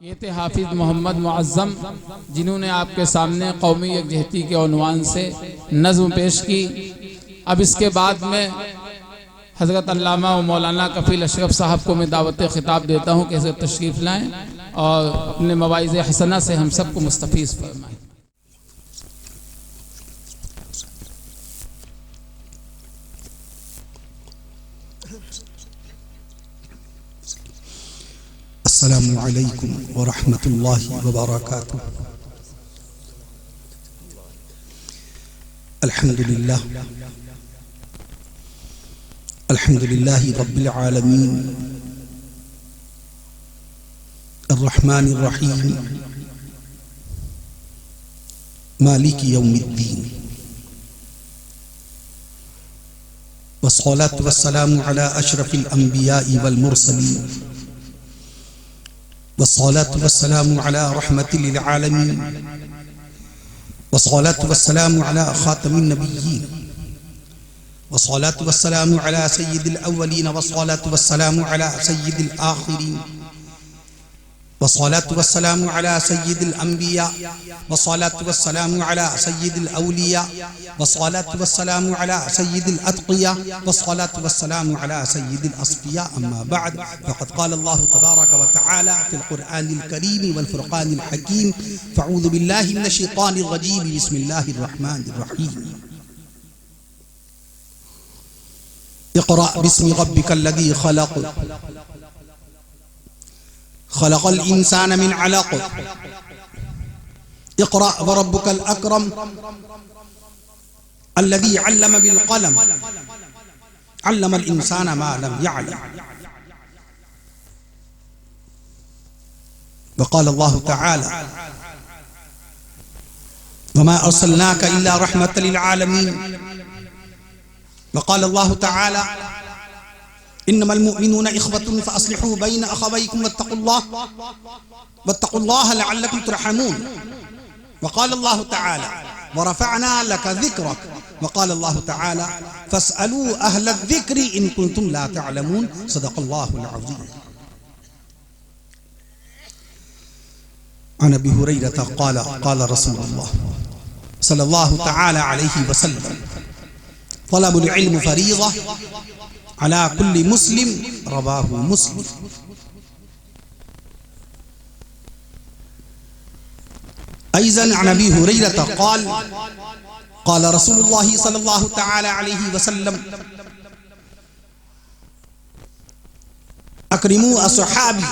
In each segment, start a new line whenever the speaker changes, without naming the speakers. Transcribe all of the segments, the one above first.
یہ تھے حافظ محمد معظم جنہوں نے آپ کے سامنے قومی یکجہتی کے عنوان سے نظم پیش کی۔ اب اس کے بعد میں حضرت علامہ و مولانا کفیل اشرف صاحب کو میں دعوت خطاب دیتا ہوں کہ حضرت تشریف لائیں اور اپنے مواعظ حسنہ سے ہم سب کو مستفیض فرمائیں۔
السلام علیکم ورحمۃ اللہ وبرکاتہ۔ الحمد للہ رب العالمین الرحمن الرحیم مالک یوم الدین والصلاة والسلام علی اشرف الانبیاء والمرسلین والصلاة والسلام على رحمة للعالمين والصلاة والسلام على خاتم النبيين والصلاة والسلام على سيد الأولين والصلاة والسلام على سيد الآخرين والصلاة والسلام على سيد الأنبياء والصلاة والسلام على سيد الأولياء والصلاة والسلام على سيد الأتقياء والصلاة والسلام على سيد الأصفياء أما بعد فقد قال الله تبارك وتعالى في القرآن الكريم والفرقان الحكيم فأعوذ بالله من الشيطان الرجيم بسم الله الرحمن الرحيم اقرأ باسم ربك الذي خلق خلق الإنسان من علق اقرأ وربك الأكرم الذي علم بالقلم علم الإنسان ما لم يعلم وقال الله تعالى وما أرسلناك إلا رحمة للعالمين وقال الله تعالى إنما المؤمنون إخوة فأصلحوا بين أخويكم واتقوا الله لعلكم ترحمون وقال الله تعالى ورفعنا لك ذكرك وقال الله تعالى فاسألوا أهل الذكر إن كنتم لا تعلمون صدق الله العظيم. عن أبي هريرة قال قال رسول الله صلى الله تعالى عليه وسلم طلب العلم فريضة على كل مسلم رواه مسلم. أيضا عن أبي هريرة قال قال رسول الله صلى الله تعالى عليه وسلم أكرموا أصحابي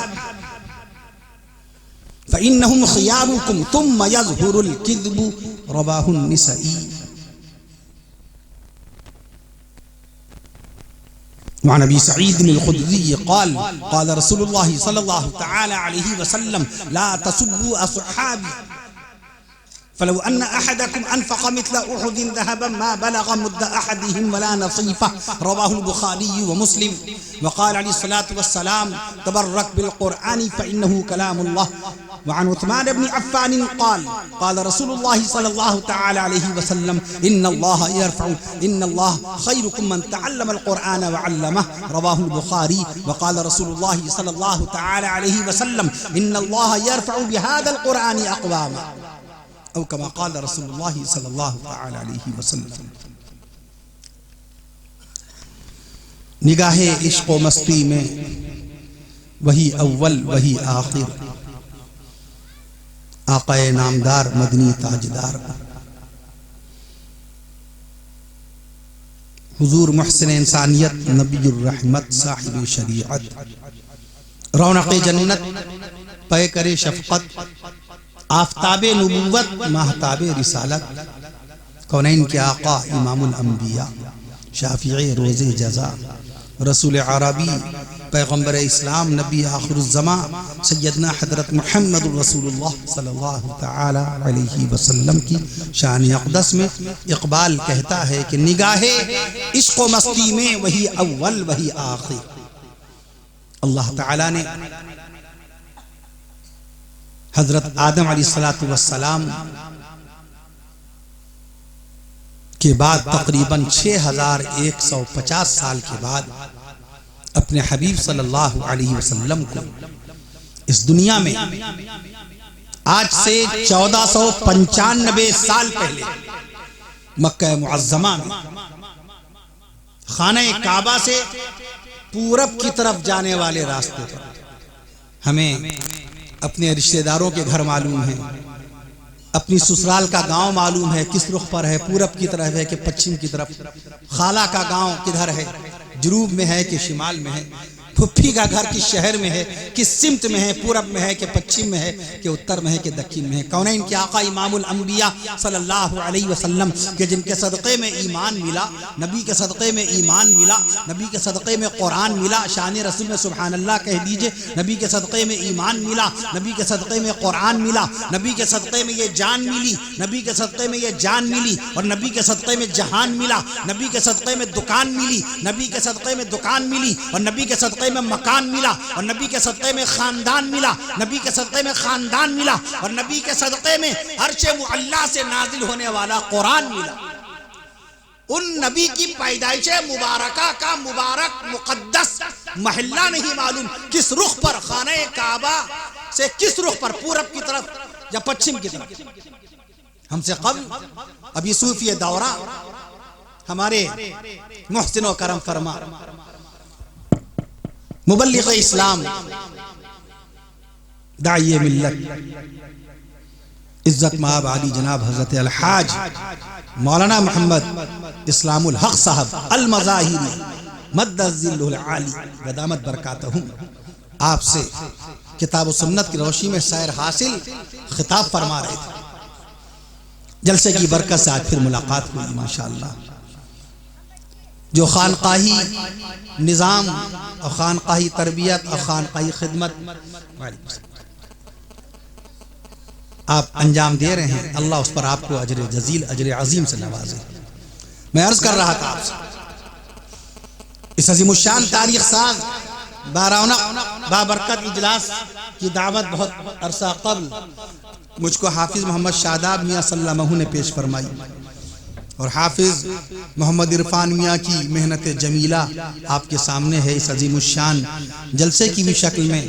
فإنهم خياركم ثم يظهر الكذب رواه النسائي. وعن أبي سعيد الخدري قال قال رسول الله صلى الله تعالى عليه وسلم لا تسبوا أصحابي فلو أن أحدكم أنفق مثل أحد ذهبا ما بلغ مد أحدهم ولا نصيفه رواه البخاري ومسلم. وقال عليه الصلاة والسلام تبرك بالقرآن فإنه كلام الله. وعن عثمان بن عفان قال قال رسول الله صلى الله تعالى عليه وسلم إن الله خيركم من تعلم القرآن وعلمه رواه البخاري. وقال رسول الله صلى الله تعالى عليه وسلم إن الله يرفع بهذا القرآن أقواما أو كما قال رسول الله صلى الله تعالى عليه وسلم. نگاہ عشق و مستی میں وہی اول وہی آخر آقا نامدار مدنی تاجدار حضور محسن انسانیت نبی الرحمت صاحب شریعت رونق جنت پیکر شفقت آفتاب نبوت ماہتاب رسالت کونین کے آقا امام الانبیاء شافع روز جزا رسول عربی پیغمبر اسلام نبی آخر الزمان سیدنا حضرت محمد رسول اللہ صلی اللہ تعالی علیہ وسلم کی شان اقدس میں اقبال کہتا ہے کہ نگاہ عشق و مستی میں وہی اول وہی آخر. اللہ تعالی نے حضرت آدم علیہ السلام کے بعد تقریباً 6150 سال کے بعد اپنے حبیب صلی اللہ علیہ وسلم کو اس دنیا میں آج سے 1495 سال پہلے مکہ معظمہ میں خانہ کعبہ سے پورب کی طرف جانے والے راستے پر ہمیں اپنے رشتہ داروں کے گھر معلوم ہیں، اپنی سسرال کا گاؤں معلوم ہے کس رخ پر ہے، پورب کی طرف ہے کہ پچھم کی طرف، خالہ کا گاؤں کدھر ہے، جنوب میں ہے کہ شمال میں ہے، پھپھی کا گھر کس شہر میں ہے، کس سمت میں ہے، پورب میں ہے کہ پچھم میں ہے کہ اتر میں ہے کہ دکن میں ہے. کونین کے آقا امام الانبیاء صلی اللہ علیہ وسلم کہ جن کے صدقے میں ایمان ملا، نبی کے صدقے میں ایمان ملا، نبی کے صدقے میں قرآن ملا، شان رسول میں سبحان اللہ کہہ دیجئے، نبی کے صدقے میں ایمان ملا، نبی کے صدقے میں قرآن ملا، نبی کے صدقے میں یہ جان ملی، نبی کے صدقے میں یہ جان ملی، اور نبی کے صدقے میں جہان ملا، نبی کے صدقے میں دکان ملی، نبی کے صدقے میں دکان ملی، اور نبی کے صدقے میں مکان ملا، اور نبی کے صدقے میں خاندان ملا، نبی کے صدقے میں خاندان ملا، اور نبی کے صدقے میں عرش معلیٰ سے نازل ہونے والا قرآن ملا. ان نبی کی پیدائش مبارکہ کا مبارک مقدس محلہ نہیں معلوم کس رخ پر، خانہ کعبہ سے کس رخ پر، پورب کی طرف یا پچھم کی طرف. ہم سے قبل ابھی صوفی دورہ ہمارے محسن و کرم فرما مبلغ اسلام داعی ملت عزت مآب علی جناب حضرت الحاج مولانا محمد اسلام الحق صاحب المظاہری مد الظل العالی ودامت برکاتہم آپ سے کتاب و سنت کی روشنی میں سیر حاصل خطاب فرما رہے تھے. جلسے کی برکت سے آج پھر ملاقات ہوئی ماشاءاللہ. جو خانقاہی نظام اور خانقاہی تربیت اور خانقاہی خدمت آپ انجام دے رہے ہیں، اللہ اس پر آپ کو اجر جزیل اجر عظیم سے نوازے. میں عرض کر رہا تھا آپ سے اس عظیم الشان تاریخ ساز بارونق بابرکت اجلاس کی دعوت بہت عرصہ قبل مجھ کو حافظ محمد شاداب میاں صلی اللہ علیہ وسلم نے پیش فرمائی، اور حافظ محمد عرفان میاں کی محنت جمیلہ آپ کے سامنے ہے. اس عظیم الشان جلسے کی بھی شکل میں،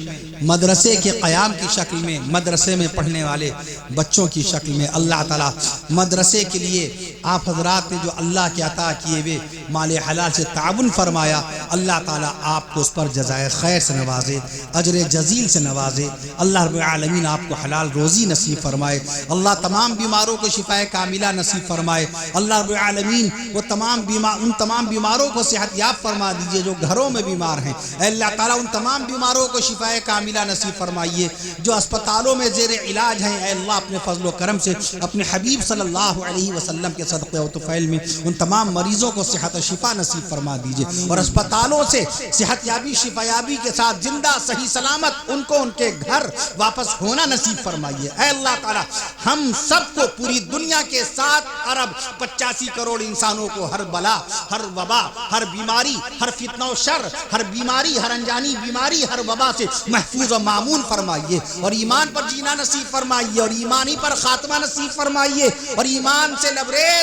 مدرسے کے قیام کی شکل میں، مدرسے میں پڑھنے والے بچوں کی شکل میں اللہ تعالیٰ مدرسے کے لیے آپ حضرات نے جو اللہ کے عطا کیے ہوئے مال حلال سے تعاون فرمایا، اللہ تعالیٰ آپ کو اس پر جزائے خیر سے نوازے، اجر جزیل سے نوازے. اللہ رب العالمین آپ کو حلال روزی نصیب فرمائے، اللہ تمام بیماروں کو شفائے کاملہ نصیب فرمائے. اللہ رب العالمین وہ ان تمام بیماروں کو صحت یاب فرما دیجئے جو گھروں میں بیمار ہیں. اے اللہ تعالیٰ ان تمام بیماروں کو شفائے کاملہ نصیب فرمائیے جو اسپتالوں میں زیر علاج ہیں. اے اللہ اپنے فضل و کرم سے اپنے حبیب صلی اللہ علیہ وسلم کے صدقے و طفیل میں ان تمام مریضوں کو صحت و شفا نصیب فرما دیجئے، اور اسپتالوں سے صحت یابی شفا یابی کے ساتھ زندہ صحیح سلامت ان کو ان کے گھر واپس ہونا نصیب فرمائیے. اے اللہ تعالیٰ ہم سب کو پوری دنیا کے 7 ارب 85 کروڑ انسانوں کو ہر بلا، ہر وبا، ہر بیماری، ہر فتنہ و شر، ہر بیماری، ہر انجانی بیماری، ہر وبا سے محفوظ و مامون فرمائیے، اور ایمان پر جینا نصیب فرمائیے، اور ایمانی پر خاتمہ نصیب فرمائیے، اور ایمان سے لبریز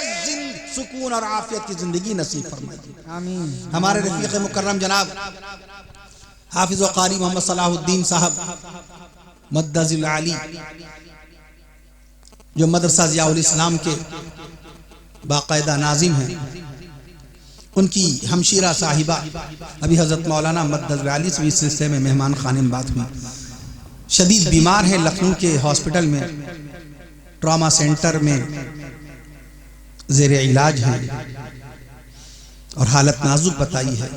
سکون اور عافیت کی زندگی نصیب فرمائیے. آمین. ہمارے رفیق مکرم جناب حافظ و قاری محمد صلاح الدین صاحب مد الظل العالی جو مدرسہ ضیاء الاسلام کے باقاعدہ ناظم ہیں، ان کی ہمشیرہ صاحبہ ابھی حضرت مولانا مد الظل العالی سے اس سلسلے میں مہمان خانے میں بات ہوئی. شدید بیمار ہیں، لکھنؤ کے ہاسپٹل میں ٹراما سینٹر میں زیر علاج ہے اور حالت نازک بتائی ہے.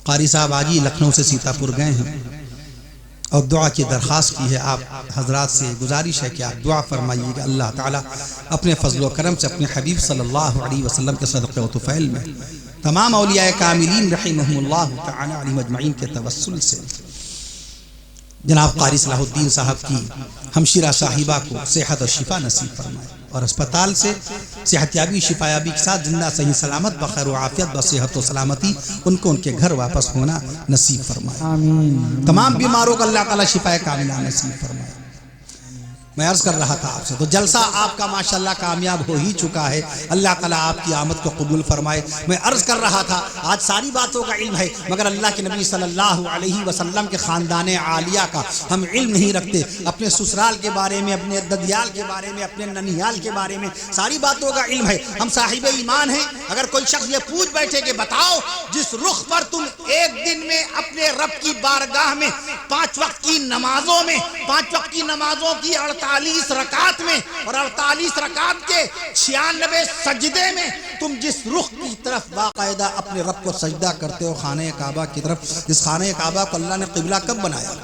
قاری صاحب آج ہی لکھنؤ سے سیتا پور گئے ہیں اور دعا کی درخواست کی ہے. آپ حضرات سے گزارش ہے کہ آپ دعا فرمائیے کہ اللہ تعالیٰ اپنے فضل و کرم سے اپنے حبیب صلی اللہ علیہ وسلم کے صدقے و طفیل میں تمام اولیاء کاملین رحمہم اللہ تعالیٰ علیہ مجمعین کے توسل سے جناب قاری صلاح الدین صاحب کی ہمشیرہ صاحبہ کو صحت و شفا نصیب فرمائے اور اسپتال سے صحت یابی شفا یابی کے ساتھ زندہ صحیح سلامت بخیر و عافیت بصحت و سلامتی ان کو ان کے گھر واپس ہونا نصیب فرمائے.
آمین.
تمام بیماروں کو اللہ تعالیٰ شفا کاملہ نصیب فرمائے. میں عرض کر رہا تھا آپ سے تو جلسہ آپ کا ماشاءاللہ کامیاب ہو ہی چکا ہے. اللہ تعالیٰ آپ کی آمد کو قبول فرمائے. میں عرض کر رہا تھا آج ساری باتوں کا علم ہے مگر اللہ کے نبی صلی اللہ علیہ وسلم کے خاندان عالیہ کا ہم علم نہیں رکھتے. اپنے سسرال کے بارے میں، اپنے ددیال کے بارے میں، اپنے ننیال کے بارے میں ساری باتوں کا علم ہے. ہم صاحب ایمان ہیں. اگر کوئی شخص یہ پوچھ بیٹھے کہ بتاؤ جس رخ پر تم ایک دن میں اپنے رب کی بارگاہ میں 5 وقت کی نمازوں میں 5 وقت کی نمازوں کی 48 رکعت میں اور 48 رکعت کے 96 سجدے میں تم جس رخ کی طرف باقاعدہ اپنے رب کو سجدہ کرتے ہو خانہ کعبہ کی طرف، اس خانہ کعبہ کو اللہ نے قبلہ کب بنایا؟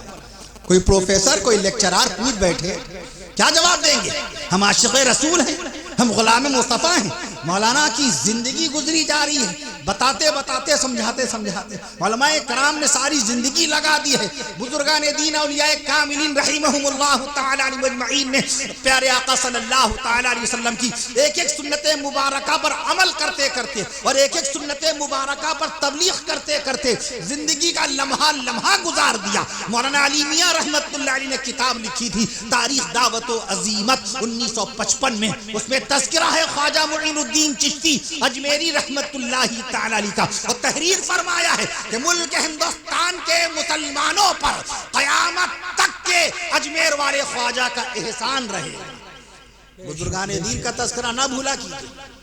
کوئی پروفیسر کوئی لیکچرار پوچھ بیٹھے کیا جواب دیں گے؟ ہم عاشق رسول ہیں، ہم غلام مصطفیٰ ہیں. مولانا کی زندگی گزری جا رہی ہے بتاتے بتاتے سمجھاتے سمجھاتے. علماء کرام نے ساری زندگی لگا دی ہے. بزرگان دین اولیاء کاملین رحمہم اللہ تعالی علیہ مجمعین نے پیارے آقا صلی اللہ تعالی علیہ وسلم کی ایک ایک سنت مبارکہ پر عمل کرتے کرتے اور ایک ایک سنت مبارکہ پر تبلیغ کرتے کرتے زندگی کا لمحہ لمحہ گزار دیا. مولانا علی میاں رحمت اللہ علیہ نے کتاب لکھی تھی تاریخ دعوت و عظیمت 1955 میں. اس میں تذکرہ ہے خواجہ معین الدین چشتی اجمیری رحمت اللہ تعالی علیہ کا اور تحریر فرمایا ہے کہ ملک ہندوستان کے مسلمانوں پر قیامت تک کے اجمیر والے خواجہ کا احسان رہے. بزرگان دین کا تذکرہ نہ بھولا کیجیے.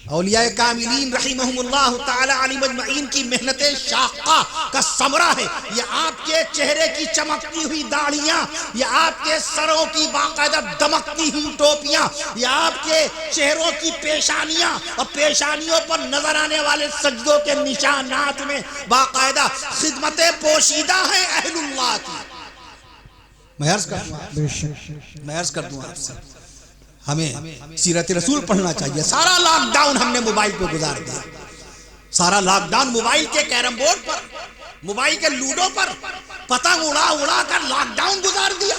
اولیاء کاملین رحمہم اللہ تعالی علی مجمعین کی محنت شاقہ کا ثمرہ ہے. یہ آپ کے چہرے کی چمکتی ہوئی داڑھیاں، یہ آپ کے سروں کی باقاعدہ دمکتی ہوئی ٹوپیاں، یہ آپ کے چہروں کی پیشانیاں اور پیشانیوں پر نظر آنے والے سجدوں کے نشانات میں باقاعدہ خدمت پوشیدہ ہیں اہل اللہ کی. میں عرض کر دوں آپ سے ہمیں سیرت رسول پڑھنا چاہیے. سارا لاک ڈاؤن ہم نے موبائل پہ گزار دیا. سارا لاک ڈاؤن موبائل کے کیرم بورڈ پر، موبائل کے لوڈو پر پتنگ اڑا اڑا کر لاک ڈاؤن گزار دیا.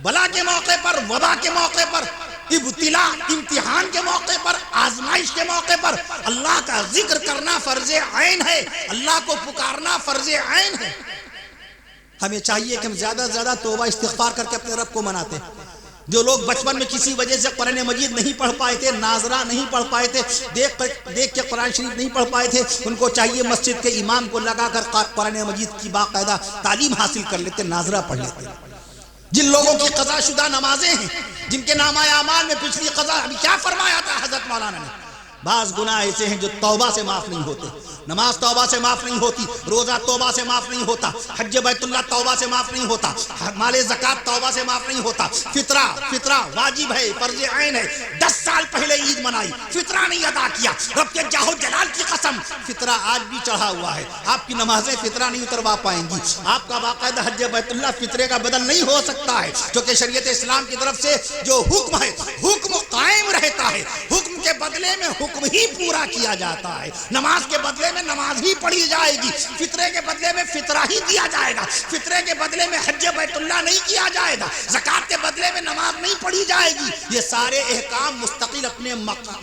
بلا کے موقع پر، وبا کے موقع پر، ابتلا امتحان کے موقع پر، آزمائش کے موقع پر اللہ کا ذکر کرنا فرض عین ہے. اللہ کو پکارنا فرض عین ہے. ہمیں چاہیے کہ ہم زیادہ سے زیادہ توبہ استغفار کر کے اپنے رب کو مناتے. جو لوگ بچپن میں کسی وجہ سے قرآن مجید نہیں پڑھ پائے تھے، ناظرہ نہیں پڑھ پائے تھے، دیکھ کے قرآن شریف نہیں پڑھ پائے تھے، ان کو چاہیے مسجد کے امام کو لگا کر قرآن مجید کی باقاعدہ تعلیم حاصل کر لیتے، ناظرہ پڑھ لیتے. جن لوگوں کی قضا شدہ نمازیں ہیں، جن کے نامہ اعمال میں پچھلی قضا، ابھی کیا فرمایا تھا حضرت مولانا نے؟ بعض گناہ ایسے ہیں جو توبہ سے معاف نہیں ہوتے. نماز توبہ سے معاف نہیں ہوتی، روزہ توبہ سے معاف نہیں ہوتا، حج بیت اللہ توبہ سے معاف نہیں ہوتا، مال زکات توبہ سے معاف نہیں ہوتا. فطرہ واجب ہے، فرض عین ہے. 10 سال پہلے عید منائی، فطرہ نہیں ادا کیا، رب کے جاہ و جلال کی قسم فطرہ آج بھی چڑھا ہوا ہے. آپ کی نمازیں فطرہ نہیں اتروا پائیں گی. آپ کا باقاعدہ حج بیت اللہ فطرے کا بدل نہیں ہو سکتا ہے، کیونکہ شریعت اسلام کی طرف سے جو حکم ہے حکم قائم رہتا ہے. حکم کے بدلے میں حکم ہی پورا کیا جاتا ہے. نماز کے بدلے میں نماز ہی پڑھی جائے گی، فطرے کے بدلے میں فطرہ ہی دیا جائے گا. فطرے کے بدلے میں حج بیت اللہ نہیں کیا جائے گا، زکات کے بدلے میں نماز نہیں پڑھی جائے گی. یہ سارے احکام مستقل اپنے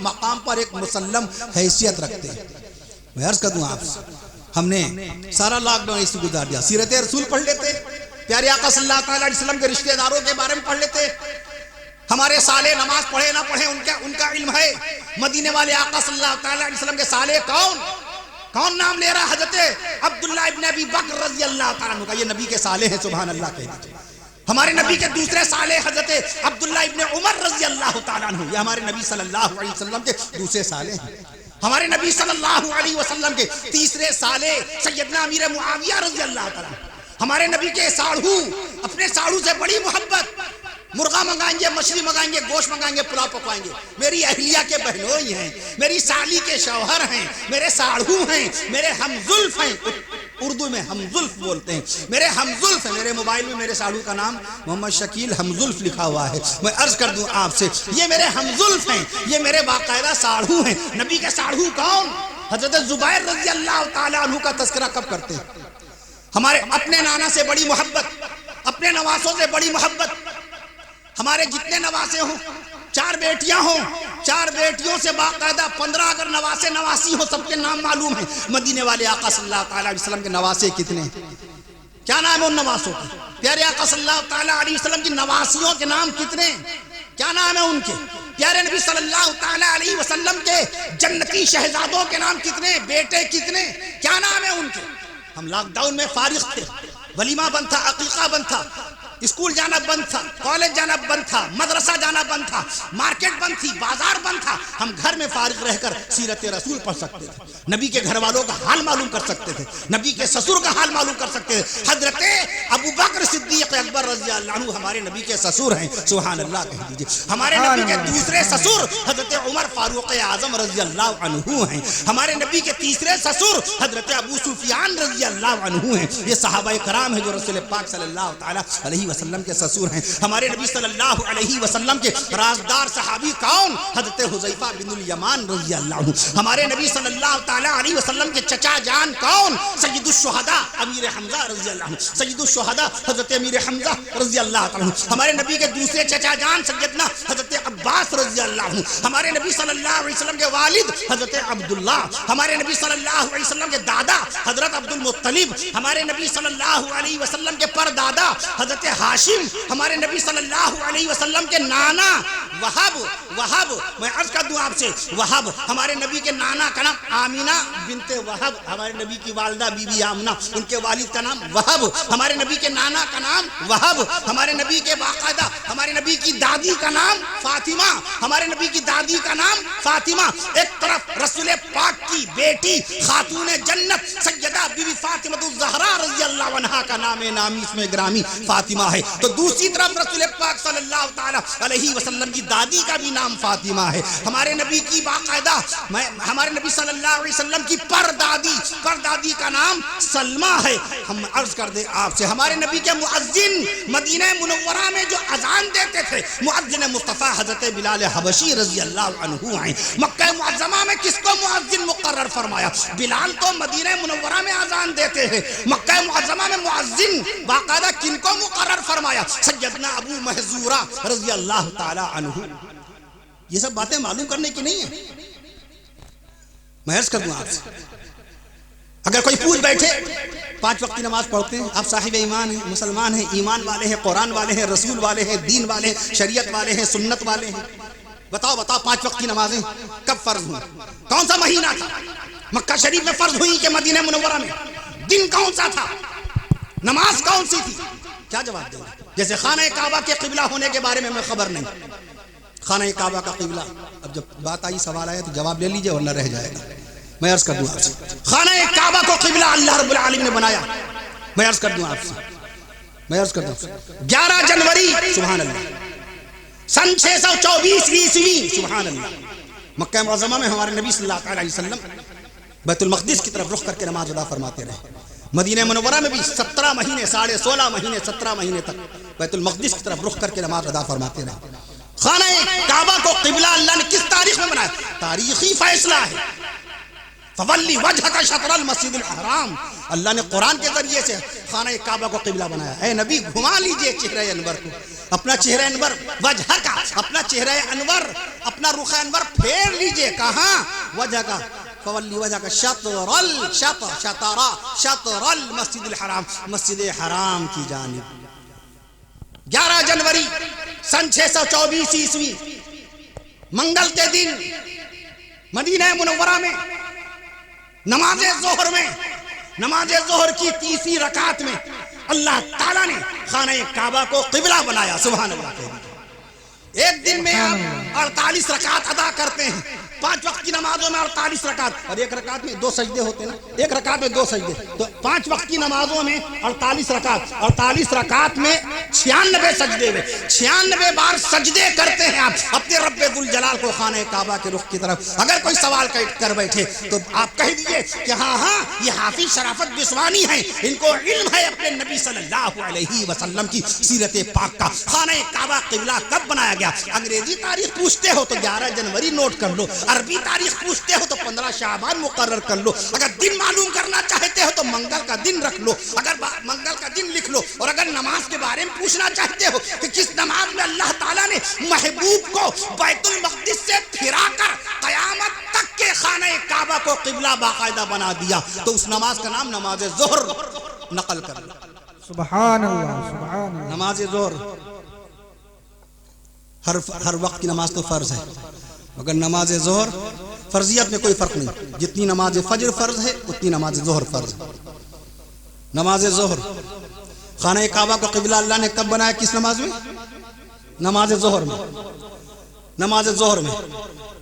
مقام پر ایک مسلم حیثیت رکھتے ہیں. میں عرض کر دوں آپ سے ہم نے سارا لاک ڈاؤن اس سے گزار دیا. سیرت رسول پڑھ لیتے، پیارے آقا صلی اللہ تعالی علیہ وسلم کے رشتہ داروں کے بارے میں پڑھ لیتے. ہمارے سالے نماز پڑھے نہ پڑھے ان کا علم ہے. مدینے والے آقا صلی اللہ تعالی علیہ وسلم کے سالے کون نام لے رہا؟ حضرت عبداللہ ابن ابی بکر رضی اللہ تعالیٰ عنہ کا. یہ نبی کے سالے ہیں، سبحان اللہ کہہ دیجیے. ہمارے نبی کے دوسرے سالے حضرت عبداللہ ابن عمر رضی اللہ تعالیٰ عنہ، یہ ہمارے نبی صلی اللہ علیہ وسلم کے دوسرے سالے ہیں. ہمارے نبی صلی اللہ علیہ وسلم کے تیسرے سالے سیدنا امیر معاویہ رضی اللہ تعالیٰ عنہ. ہمارے نبی کے ساڑھو، اپنے ساڑھو سے بڑی محبت، مرغا منگائیں گے، مچھلی منگائیں گے، گوشت منگائیں گے، پلاؤ پکوائیں گے۔ میری اہلیہ کے بہنوئی ہیں، میری سالی کے شوہر ہیں، میرے ساڑھو ہیں، میرے ہمزلف ہیں، اردو میں ہمزلف بولتے ہیں، میرے ہمزلف ہیں۔ میرے موبائل میں میرے ساڑھو کا نام محمد شکیل ہمزلف لکھا ہوا ہے۔ میں عرض کر دوں آپ سے، یہ میرے ہمزلف ہیں، یہ میرے باقاعدہ ساڑھو ہیں۔ نبی کے ساڑھو کون؟ حضرت زبیر رضی اللہ تعالیٰ عنہ کا تذکرہ کب کرتے ہیں؟ ہمارے اپنے نانا سے بڑی محبت، اپنے نواسوں سے بڑی محبت۔ ہمارے جتنے نواسے ہوں، 4 بیٹیاں ہوں، 4 بیٹیوں سے باقاعدہ 15 اگر نواسے نواسی ہوں، سب کے نام معلوم ہیں۔ مدینے والے آقا صلی اللہ تعالیٰ علیہ وسلم کے نواسے کتنے ہیں؟ کیا نام ہے ان نواسوں کے؟ پیارے آقا صلی اللہ تعالیٰ علیہ وسلم کی نواسیوں کے نام کتنے ہیں؟ کیا نام ہے ان کے؟ پیارے نبی صلی اللہ تعالیٰ علیہ وسلم کے جنتی شہزادوں کے نام کتنے؟ بیٹے کتنے؟ کیا نام ہے ان کے؟ ہم لاک ڈاؤن میں فارغ تھے، ولیمہ بند تھا، عقیقہ بند تھا، اسکول جانا بند تھا، کالج جانا بند تھا، مدرسہ جانا بند تھا، مارکیٹ بند تھی، بازار بند تھا۔ ہم گھر میں فارغ رہ کر سیرت رسول پڑھ سکتے تھے، نبی کے گھر والوں کا حال معلوم کر سکتے تھے، نبی کے سسر کا حال معلوم کر سکتے تھے۔ حضرت ابو بکر صدیق اکبر رضی اللہ عنہ ہمارے نبی کے سسر ہیں، سبحان اللہ کہہ دیجئے۔ ہمارے نبی کے دوسرے سسر حضرت عمر فاروق اعظم رضی اللہ عنہ ہیں۔ ہمارے نبی کے تیسرے سسر حضرت ابو سفیان رضی اللہ عنہ ہیں۔ یہ صحابہ کرام ہیں جو رسول پاک صلی اللہ تعالیٰ علیہ وسلم کے سسور ہیں۔ ہمارے نبی صلی اللہ علیہ وسلم کے رازدار صحابی کون؟ حضرت حذیفہ بن الیمان رضی اللہ عنہ۔ ہمارے نبی صلی اللہ تعالیٰ علیہ وسلم کے چچا جان کون؟ سید الشہداء امیر حمزہ رضی اللہ عنہ، سید الشہداء حضرت امیر حمزہ رضی اللہ عنہ۔ ہمارے نبی کے دوسرے چچا جان سیدنا حضرت عباس رضی اللہ عنہ۔ ہمارے نبی صلی اللہ علیہ وسلم کے والد حضرت عبداللہ۔ ہمارے نبی صلی اللہ علیہ وسلم کے دادا حضرت عبد المطلب۔ ہمارے نبی صلی اللہ علیہ وسلم کے پردادا حضرت ہاشم۔ ہمارے نبی صلی اللہ علیہ وسلم کے نانا وہب، میں عرض کر دوں آپ سے، وہب ہمارے نبی کے نانا کا نام آمینہ بنت وہب، ہمارے نبی کی والدہ بی بی آمنہ، ان کے والد کا نام وہب، ہمارے نبی کے نانا کا نام وہب، ہمارے نبی کے باقاعدہ ہمارے نبی کی دادی کا نام فاطمہ، ہمارے نبی کی دادی کا نام فاطمہ۔ ایک طرف رسول پاک کی بیٹی خاتون جنت سیدہ بی بی فاطمہ الزہرا رضی اللہ عنہا کا نام نامی اس میں گرامی فاطمہ ہے، تو دوسری طرف رسول پاک صلی اللہ تعالیٰ علیہ وسلم کی دادی کا بھی نام فاطمہ ہے۔ ہمارے نبی کی باقاعدہ ہمارے نبی صلی اللہ علیہ وسلم کی پردادی کا نام سلمہ ہے۔ ہم عرض کر دیں آپ سے، ہمارے نبی کے مؤذن مدینہ منورہ میں جو اذان دیتے تھے، مؤذن مصطفیٰ حضرت بلال حبشی رضی اللہ عنہ ہیں۔ مکہ معظمہ میں کس کو مؤذن مقرر فرمایا؟ بلال تو مدینہ منورہ میں اذان دیتے ہیں، مکہ معظمہ میں مؤذن باقاعدہ کن کو مقرر فرمایا؟ سیدنا ابو محذورہ رضی اللہ تعالی عنہ۔ یہ سب باتیں معلوم کرنے کی نہیں ہیں، میں عرض کر دوں آپ سے۔ اگر کوئی پوچھ بیٹھے 5 وقت کی نماز پڑھتے ہیں، آپ صاحب ایمان ہیں، مسلمان ہیں، ایمان والے ہیں، قرآن والے ہیں، رسول والے ہیں، دین والے ہیں، شریعت والے ہیں، سنت والے ہیں، بتاؤ 5 وقت کی نمازیں کب فرض ہوئی؟ کون سا مہینہ تھا مکہ شریف میں فرض ہوئی کہ مدینہ منورہ میں؟ دن کون سا تھا؟ نماز کون سی تھی؟ کیا جواب دیں گے؟ جیسے خانہ کعبہ کے قبلہ ہونے کے بارے میں خبر نہیں، خانہ کعبہ کا قبلہ، اب جب بات آئی سوال آیا تو جواب لے لیجئے ورنہ رہ جائے گا۔ میں عرض کر دوں آپ سے، خانہ کعبہ کو قبلہ اللہ رب العالمین نے بنایا۔ میں عرض کر دوں آپ سے 11 جنوری سبحان اللہ سن 624 عیسوی سبحان اللہ، مکہ معظمہ میں ہمارے نبی صلی اللہ علیہ وسلم بیت المقدس کی طرف رخ کر کے نماز ادا فرماتے رہے۔ مدینہ منورہ میں بھی 17 مہینے 16.5 مہینے 17 مہینے تک بیت المقدس کی طرف رخ کر کے نماز ادا فرماتے رہے۔ خانہ کعبہ کو قبلہ اللہ نے کس تاریخ میں بنایا؟ تاریخی فیصلہ ہے، فولی وجہک شطر المسجد الحرام، اللہ نے قرآن کے ذریعے سے خانہ کعبہ کو قبلہ بنایا۔ اے نبی گھما لیجئے چہرہ انور کو، اپنا چہرہ انور، وجہ کا اپنا چہرہ انور، اپنا رخ انور پھیر لیجئے۔ کہاں؟ وجہ کا، فولی وجہ کا شطر المسجد الحرام، مسجد حرام کی جانب۔ 11 جنوری سن 624 عیسوی منگل کے دن مدینہ منورہ میں نماز ظہر کی 3 رکعت میں اللہ تعالیٰ نے خانہ کعبہ کو قبلہ بنایا۔ سبحان اللہ کہہ دیجئے۔ ایک دن میں آپ 48 رکعت ادا کرتے ہیں، 5 وقت کی نمازوں میں 48 رکعت، اور ایک رکعت میں 2 سجدے ہوتے ہیں نا، ایک رکعت میں 2 سجدے، تو 5 وقت کی نمازوں میں 48 رکعت، 48 رکعت میں 96 سجدے ہوئے، 96 بار سجدے کرتے ہیں آپ اپنے رب ذوالجلال کو خانہ کعبہ کے رخ کی طرف۔ اگر کوئی سوال کر بیٹھے تو آپ کہہ دیجئے کہ ہاں یہ حافظ شرافت بسوانی ہیں، ان کو علم ہے اپنے نبی صلی اللہ علیہ وسلم کی سیرت پاک کا۔ خانہ کعبہ قبلہ کب بنایا گیا؟ انگریزی تاریخ پوچھتے ہو تو 11 جنوری نوٹ کر لو، عربی تاریخ پوچھتے ہو تو 15 شعبان مقرر کر لو، اگر دن معلوم کرنا چاہتے ہو تو منگل کا دن رکھ لو، اگر منگل کا دن لکھ لو، اور اگر نماز کے بارے میں پوچھنا چاہتے ہو کہ کس نماز میں اللہ تعالیٰ نے محبوب کو بیت المقدس سے پھرا کر قیامت تک کے خانہ کعبہ کو قبلہ باقاعدہ بنا دیا، تو اس نماز کا نام نماز ظہر نقل کر لو۔
سبحان اللہ، سبحان اللہ۔
نماز ظہر ہر وقت کی نماز تو فرض ہے، مگر نماز ظہر فرضیت میں کوئی فرق نہیں، جتنی نماز فجر فرض ہے اتنی نماز ظہر فرض ہے۔ نماز ظہر خانہ کعبہ کو قبلہ اللہ نے کب بنایا؟ کس نماز میں؟ نماز ظہر میں۔ نماز ظہر میں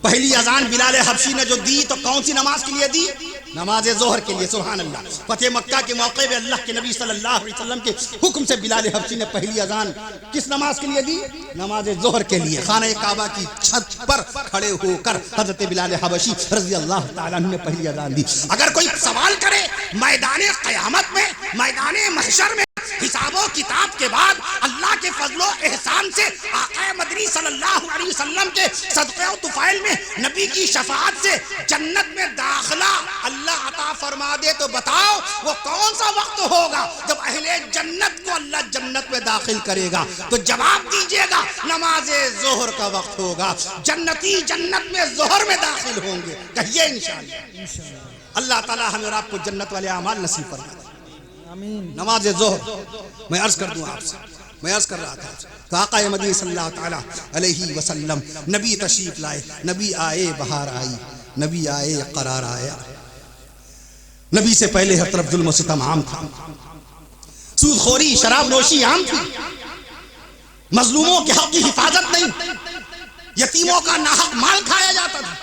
پہلی اذان بلال حبشی نے جو دی تو کون سی نماز کے لیے دی؟ نماز ظہر کے لیے۔ سبحان اللہ۔ فتح مکہ کے موقع پہ اللہ کے نبی صلی اللہ علیہ وسلم کے حکم سے بلال حبشی نے پہلی اذان کس نماز کے لیے دی؟ نماز ظہر کے لیے۔ خانہ کعبہ کی چھت پر کھڑے ہو کر حضرت بلال حبشی رضی اللہ تعالیٰ عنہ نے پہلی اذان دی۔ اگر کوئی سوال کرے میدان قیامت میں، میدان محشر میں، حساب و کتاب کے بعد اللہ کے فضل و احسان سے آقا مدنی صلی اللہ علیہ وسلم کے صدقہ و طفیل میں نبی کی شفاعت سے جنت میں داخلہ اللہ عطا فرما دے تو بتاؤ وہ کون سا وقت ہوگا جب اہل جنت کو اللہ جنت میں داخل کرے گا؟ تو جواب دیجئے گا نماز ظہر کا وقت ہوگا، جنتی جنت میں ظہر میں داخل ہوں گے۔ کہیے انشاءاللہ۔ اللہ تعالی ہمیں اور آپ کو جنت والے اعمال نصیب فرمائے۔ نماز ظہر میں عرض کر دوں آپ سے، میں عرض کر رہا تھا کہ آقا مدنی صلی اللہ تعالیٰ علیہ وسلم نبی تشریف لائے، نبی آئے بہار آئی، نبی آئے قرار آیا۔ نبی سے پہلے ہر طرف ظلم و ستم عام تھا، سود خوری شراب نوشی عام تھی، مظلوموں کے حق کی حفاظت نہیں، یتیموں کا ناحق مال کھایا جاتا تھا،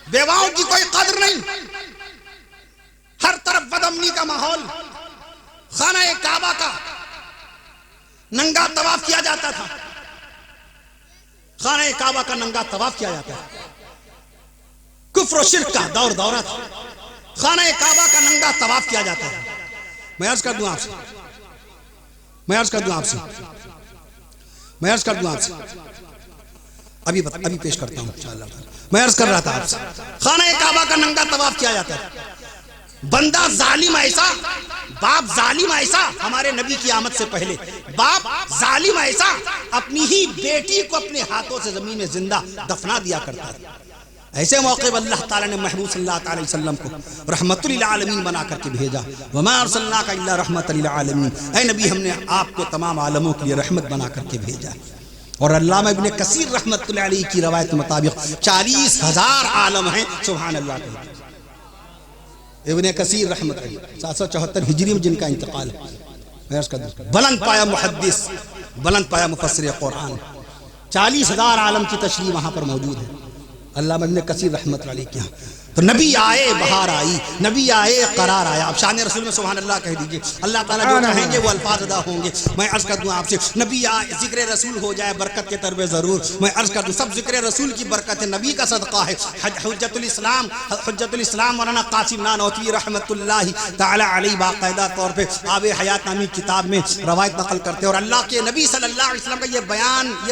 بیواؤں کی کوئی قدر نہیں، ہر طرف بدامنی کا ماحول، خانہ کعبہ کا ننگا طواف کیا جاتا تھا، خانہ کعبہ کا ننگا طواف کیا جاتا ہے، کفر و شرک کا دور دورہ تھا، خانہ کعبہ کا ننگا طواف کیا جاتا ہے۔ میں عرض کر دوں آپ سے، میں عرض کر دوں آپ سے، میں عرض کر دوں آپ سے، ابھی پیش کرتا ہوں انشاءاللہ۔ میں عرض کر رہا تھا آپ سے، خانہ کعبہ کا ننگا طواف کیا جاتا ہے، بندہ ظالم ایسا، باپ ظالم ایسا، ہمارے نبی کی آمد سے پہلے باپ ظالم ایسا اپنی ہی بیٹی کو اپنے ہاتھوں سے زمین میں زندہ دفنا دیا کرتا تھا۔ ایسے موقع پر اللہ تعالیٰ نے محبوب صلی اللہ علیہ وسلم کو رحمت للعالمین بنا کر کے بھیجا، وما ارسلناک الا رحمت للعالمین، اے نبی ہم نے آپ کو تمام عالموں کے لیے رحمت بنا کر کے بھیجا۔ اور علامہ ابن کثیر رحمت اللہ علیہ کی روایت کے مطابق 40,000 عالم ہیں، سبحان اللہ کے ابن کثیر رحمت اللہ 774 ہجری میں جن کا انتقال ہے۔ بلند پایا محدث، بلند پایا مفسر قرآن، 40,000 عالم کی تشریح وہاں پر موجود ہے علامہ ابن کثیر رحمت اللہ علیہ کے ہاں۔ تو نبی آئے بہار آئی، نبی آئے قرار آیا۔ اب شان رسول میں سبحان اللہ کہہ دیجئے، اللہ تعالیٰ جو کہیں گے وہ الفاظ ادا ہوں گے۔ میں عرض کر دوں آپ سے، نبی آئے ذکر رسول ہو جائے برکت کے طرف ضرور۔ میں عرض کر دوں سب ذکر رسول کی برکت ہے، نبی کا صدقہ ہے۔ حجت الاسلام مولانا قاسم نانوتوی رحمت اللہ تعالیٰ علیہ باقاعدہ طور پہ آب حیات نامی کتاب میں روایت نقل کرتے ہیں، اور اللہ کے نبی صلی اللہ علیہ وسلم کا یہ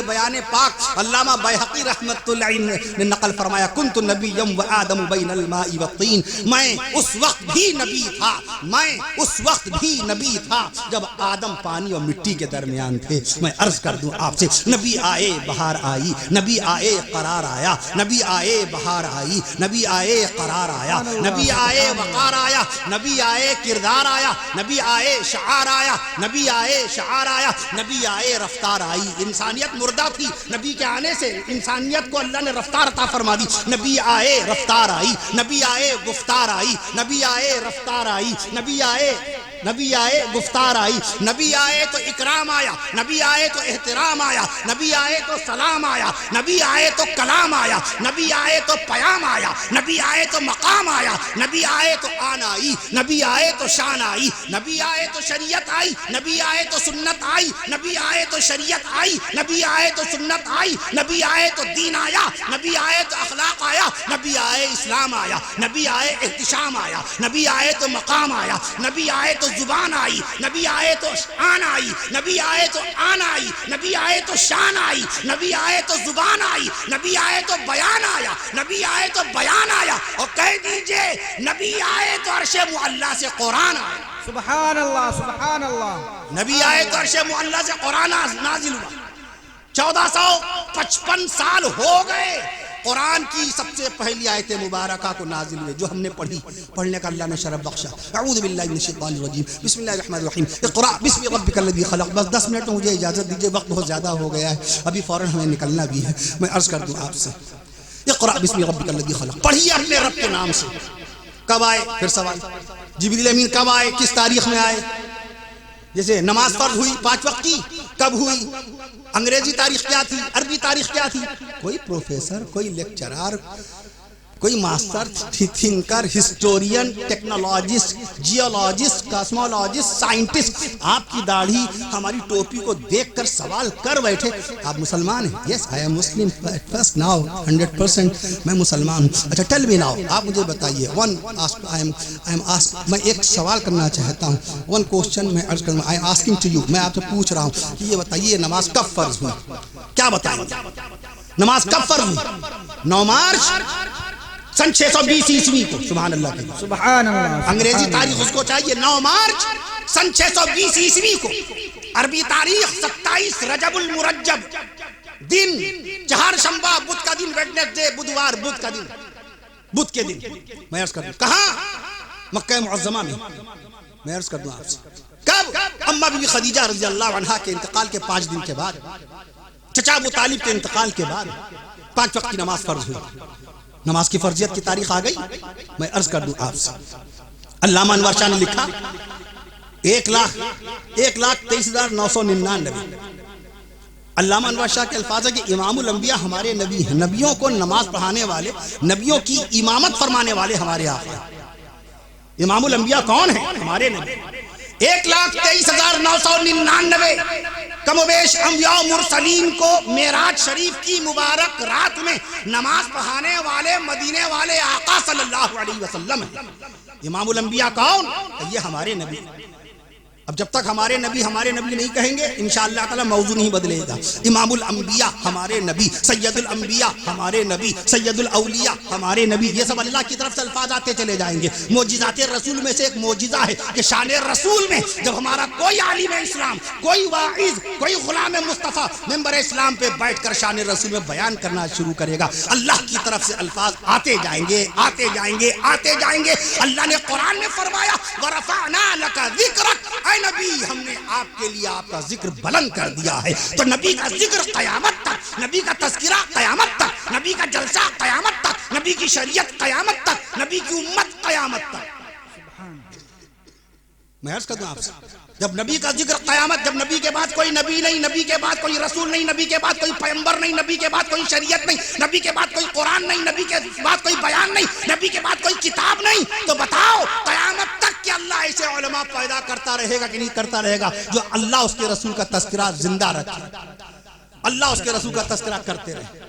بیان پاک علامہ بیہقی رحمت اللہ نے نقل فرمایا، کنت نبیا و آدم بین الماء والطین، میں اس وقت بھی نبی تھا، میں اس وقت بھی نبی تھا جب آدم پانی اور مٹی کے درمیان تھے۔ میں عرض کر دوں آپ سے، نبی آئے بہار آئی، نبی آئے قرار آیا، نبی آئے بہار آئی، نبی آئے قرار آیا، نبی آئے وقار آیا، نبی آئے کردار آیا، نبی آئے شعار آیا، نبی آئے شعار آیا، نبی آئے رفتار آئی۔ انسانیت مردہ تھی، نبی کے آنے سے انسانیت کو اللہ نے رفتار عطا فرما دی۔ نبی آئے رفتار آئی، نبی آئے گفتار آئی، نبی آئے رفتار آئی، نبی آئے نبی آئے گفتار آئی، نبی آئے تو اکرام آیا، نبی آئے تو احترام آیا، نبی آئے تو سلام آیا، نبی آئے تو کلام آیا، نبی آئے تو پیام آیا، نبی آئے تو مقام آیا، نبی آئے تو آن آئی، نبی آئے تو شان آئی، نبی آئے تو شریعت آئی، نبی آئے تو سنت آئی، نبی آئے تو شریعت آئی، نبی آئے تو سنت آئی، نبی آئے تو دین آیا، نبی آئے تو اخلاق آیا، نبی آئے اسلام آیا، نبی آئے احتشام آیا، نبی آئے تو مقام آیا، نبی آئے تو زبان آئی، نبی آئے تو آن آئی، نبی آئے تو آن آئی، نبی آئے تو شان آئی، نبی آئے تو زبان آئی، نبی آئے تو بیان آیا، نبی آئے تو بیان آیا، اور کہہ دیجئے نبی آئے تو عرش معلیٰ سے قرآن آیا،
سبحان اللہ سبحان اللہ
نبی آئے تو عرش معلیٰ سے قرآن نازل ہوا۔ 1455 سال ہو گئے قرآن کی سب سے پہلی آیت مبارکہ کو نازل ہوئے، جو ہم نے پڑھنے کا اللہ نے شرف بخشا۔ اعوذ باللہ من الشیطان الرجیم، بسم اللہ الرحمن الرحیم، اقرأ بسم ربک الذی خلق۔ بس 10 منٹ مجھے اجازت دیجئے، وقت بہت زیادہ ہو گیا ہے، ابھی فوراً ہمیں نکلنا بھی ہے۔ میں عرض کر دوں آپ سے، اقرأ بسم ربک الذی خلق، پڑھیے اپنے رب کے نام سے۔ کب آئے؟ پھر سوال، جبریل امین کب آئے؟ کس تاریخ میں آئے؟ جیسے نماز فرض ہوئی 5 وقت کی، کب ہوئی؟ انگریزی تاریخ کیا تھی؟ عربی تاریخ کیا تھی؟ کوئی پروفیسر، کوئی لیکچرار، کوئی master, thinker, historian, technologist, geologist, cosmologist, scientist آپ کی داڑھی ہماری ٹوپی کو دیکھ کر سوال کر بیٹھے آپ مسلمان ہیں؟ Yes I am Muslim first now 100% میں مسلمان ہوں۔ اچھا ٹیل می ناؤ، آپ مجھے بتائیے میں ایک سوال کرنا چاہتا ہوں، ون کوشچن میں عرض کروں، آئی آسکنگ ٹو یو، میں آپ سے پوچھ رہا ہوں کہ یہ بتائیے نماز کب فرض ہوئی؟ کیا بتائیں؟ نماز کب فرض ہوئی؟ 9 مارچ سن 620 عیسوی کو، سبحان اللہ کے
سبحان اللہ۔
انگریزی تاریخ اس کو چاہیے 9 مارچ سن 620 عیسوی کو، عربی تاریخ 27 رجب المرجب، دن چہارشنبہ، بدھ کا دن، ویڈنسڈے بدھوار، بدھ کا دن، بدھ کے دن۔ میں عرض کر دوں کہاں؟ مکہ معظمہ میں۔ میں عرض کر دوں آپ سے کب؟ اماں بی بی خدیجہ رضی اللہ عنہا کے انتقال کے 5 دن کے بعد، چچا ابو طالب کے انتقال کے بعد 5 وقت کی نماز فرض ہوئی۔ نماز کی فرضیت کی تاریخ آ گئی۔ میں عرض کر دوں آپ سے، علامہ انور شاہ نے لکھا 1,23,999۔ علامہ انور شاہ کے الفاظ ہے کہ امام الانبیاء ہمارے نبی ہیں، نبیوں کو نماز پڑھانے والے، نبیوں کی امامت فرمانے والے ہمارے آقا ہیں۔ امام الانبیاء کون ہیں؟ ہمارے نبی۔ 1,23,999 کم و بیش انبیاء و مرسلین کو معراج شریف کی مبارک رات میں نماز پڑھانے والے مدینے والے آقا صلی اللہ علیہ وسلم ہیں۔ امام الانبیاء کون؟ یہ ہمارے نبی۔ اب جب تک ہمارے نبی نہیں کہیں گے انشاءاللہ تعالی موضوع نہیں بدلے گا۔ امام الانبیاء ہمارے نبی، سید الانبیاء ہمارے نبی، سید الاولیاء ہمارے نبی، یہ سب اللہ کی طرف سے الفاظ آتے چلے جائیں گے۔ معجزات رسول میں سے ایک معجزہ ہے کہ شان رسول میں جب ہمارا کوئی عالم اسلام، کوئی واعظ، کوئی غلام مصطفیٰ ممبر اسلام پہ بیٹھ کر شان رسول میں بیان کرنا شروع کرے گا، اللہ کی طرف سے الفاظ آتے جائیں گے، آتے جائیں گے، آتے جائیں گے۔ اللہ نے قرآن میں فرمایا وَرَفَعْنَا لَكَ ذِكْرَكَ، اے نبی ہم نے آپ کے لیے آپ کا ذکر بلند کر دیا ہے۔ تو نبی کا ذکر قیامت تک، نبی کا تذکرہ قیامت تک، نبی کا جلسہ قیامت تک، نبی کی شریعت قیامت تک، نبی کی امت قیامت تک۔ میں عرض کرتا ہوں آپ سے، جب نبی کا ذکر قیامت، جب نبی کے بعد کوئی نبی نہیں، نبی کے بعد کوئی رسول نہیں، نبی کے بعد کوئی پیغمبر نہیں، نبی کے بعد کوئی شریعت نہیں، نبی کے بعد کوئی قرآن نہیں، نبی کے بعد کوئی بیان نہیں، نبی کے بعد کوئی کتاب نہیں، تو بتاؤ قیامت تک کہ اللہ ایسے علماء پیدا کرتا رہے گا کہ نہیں کرتا رہے گا جو اللہ اس کے رسول کا تذکرہ زندہ رکھے، اللہ اس کے رسول کا تذکرہ کرتے رہے۔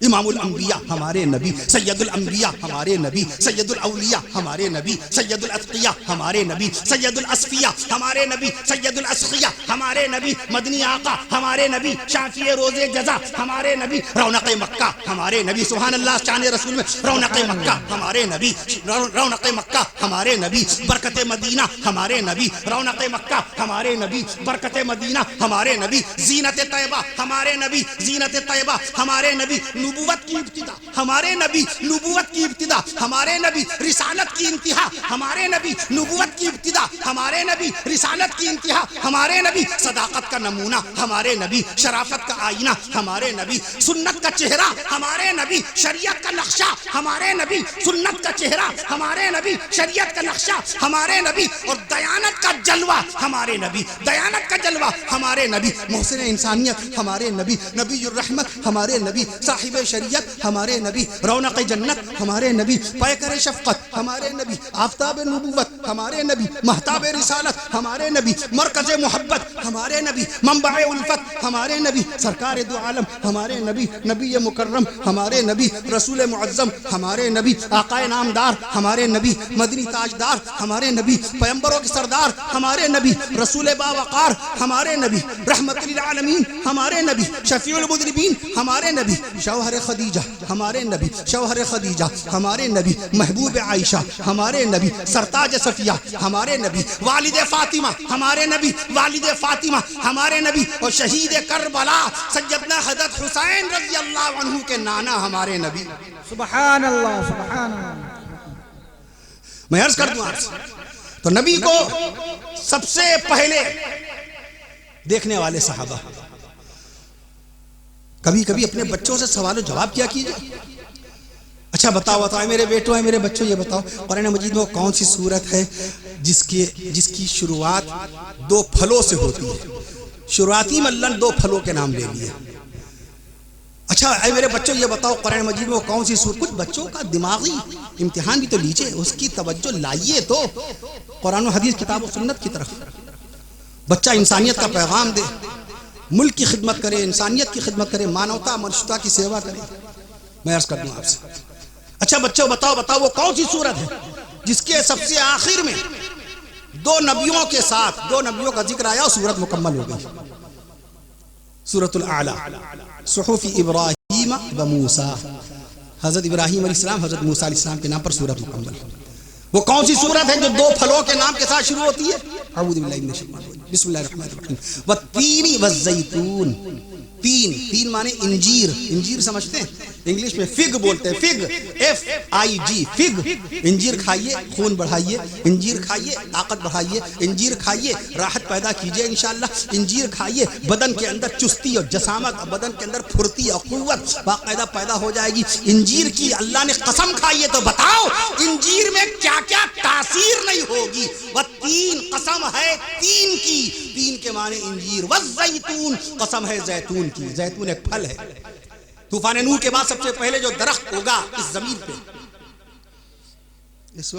امام الانبیاء ہمارے نبی، سید الانبیاء ہمارے نبی، سید الاولیاء ہمارے نبی، سید الاتقیاء ہمارے نبی، سید الاصفیاء ہمارے نبی، سید الاسقیاء ہمارے نبی، مدنی آقا ہمارے نبی، شافی روز جزا ہمارے نبی، رونق مکہ ہمارے نبی، سبحان اللہ شان رسول میں رونق مکہ ہمارے نبی، رونق مکہ ہمارے نبی، برکت مدینہ ہمارے نبی، رونق مکہ ہمارے نبی، برکت مدینہ ہمارے نبی، زینت طیبہ ہمارے نبی، زینت طیبہ ہمارے نبی، نبوت کی ابتدا ہمارے نبی، نبوت کی ابتدا ہمارے نبی، رسالت کی انتہا ہمارے نبی، نبوت کی ابتدا ہمارے نبی، رسالت کی انتہا ہمارے نبی، صداقت کا نمونہ ہمارے نبی، شرافت کا آئینہ ہمارے نبی، سنت کا چہرہ ہمارے نبی، شریعت کا نقشہ ہمارے نبی، سنت کا چہرہ ہمارے نبی، شریعت کا نقشہ ہمارے نبی، اور دیانت کا جلوہ ہمارے نبی، دیانت کا جلوہ ہمارے نبی، محسن انسانیت ہمارے نبی، نبی الرحمت ہمارے نبی، صاحب شریعت ہمارے نبی، رونق جنت ہمارے نبی، پیکر شفقت ہمارے نبی، آفتاب نبوت ہمارے نبی، مہتاب رسالت ہمارے نبی، مرکز محبت ہمارے نبی، منبع الفت ہمارے نبی، سرکار دو عالم ہمارے نبی، نبی مکرم ہمارے نبی، رسول معظم ہمارے نبی، آقا نامدار ہمارے نبی، مدنی تاجدار ہمارے نبی، پیمبروں کے سردار ہمارے نبی، رسول باوقار ہمارے نبی، رحمت للعالمین ہمارے نبی، شفیع المذنبین ہمارے نبی، شوہر خدیجہ ہمارے نبی، شوہر خدیجہ ہمارے نبی، محبوب عائشہ ہمارے نبی، سرتاج صفیہ ہمارے نبی، والد فاطمہ ہمارے نبی، والد فاطمہ ہمارے نبی، اور شہید کربلا سیدنا حضرت حسین رضی اللہ عنہ کے نانا ہمارے نبی۔
سبحان اللہ، سبحان اللہ۔
میں عرض کر دوں آپ سے، تو نبی کو سب سے پہلے دیکھنے والے صحابہ، کبھی کبھی اپنے بچوں سے سوال و جواب کیا کیجئے۔ اچھا بتاؤ میرے بیٹوں ہیں، میرے بچوں، یہ بتاؤ قرآن مجید میں کون سی سورت ہے جس کی شروعات دو پھلوں سے ہوتی ہے؟ شروعاتی میں اللہ نے دو پھلوں کے نام لے لیے۔ اچھا اے میرے بچوں یہ بتاؤ قرآن مجید میں کون سی سورت، کچھ بچوں کا دماغی امتحان بھی تو لیجئے، اس کی توجہ لائیے تو قرآن و حدیث کتاب و سنت کی طرف۔ بچہ انسانیت کا پیغام دے، ملک کی خدمت کرے، انسانیت کی خدمت کرے، مانوتا منشتا کی سیوا کرے۔ میں عرض کر دوں آپ سے، اچھا بچوں بتاؤ وہ کون سی سورت ہے جس کے سب سے آخر میں دو نبیوں کے ساتھ دو نبیوں کا ذکر آیا اور سورت مکمل ہو گئی؟ سورۃ الاعلی، صحف ابراہیم و موسیٰ، حضرت ابراہیم علیہ السلام حضرت موسیٰ علیہ السلام کے نام پر سورت مکمل۔ وہ کون سی سورت ہے جو دو پھلوں کے نام کے ساتھ شروع ہوتی ہے؟ اعوذ باللہ من الشیطان الرجیم، بسم اللہ الرحمن الرحیم، والتین والزیتون۔ تین معنی انجیر، انجیر سمجھتے ہیں؟ انگلش میں فگ بولتے ہیں، فگ، FIG، فگ۔ انجیر کھائیے خون بڑھائیے، انجیر کھائیے طاقت بڑھائیے، انجیر کھائیے راحت پیدا کیجئے انشاءاللہ، انجیر کھائیے بدن کے اندر چستی اور جسامت، بدن کے اندر پھرتی اور قوت باقاعدہ پیدا ہو جائے گی۔ انجیر کی اللہ نے قسم کھائیے تو بتاؤ انجیر میں کیا کیا تاثیر نہیں ہوگی؟ والتین، قسم ہے تین کی، تین کے معنی انجیر، والزیتون، قسم ہے زیتون کی، زیتون ایک پھل ہے۔ طوفان نوح کے بعد سب سے پہلے جو درخت ہوگا اس زمین پہ، اس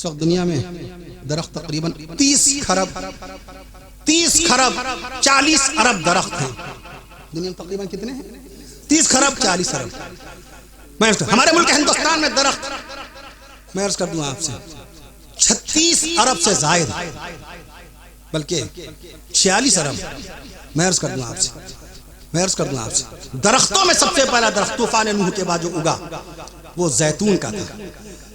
وقت دنیا میں درخت تقریباً 30 کھرب 40 ارب درخت ہیں۔ دنیا میں تقریباً کتنے ہیں؟ 30 کھرب 40 ارب۔ ہمارے ملک ہندوستان میں درخت میں عرض کر دوں آپ سے 36 ارب سے زائد، بلکہ 46 ارب۔ میں عرض کر دوں آپ سے درختوں میں سب سے پہلا درخت طوفان نوح کے بعد جو اگا وہ زیتون کا تھا،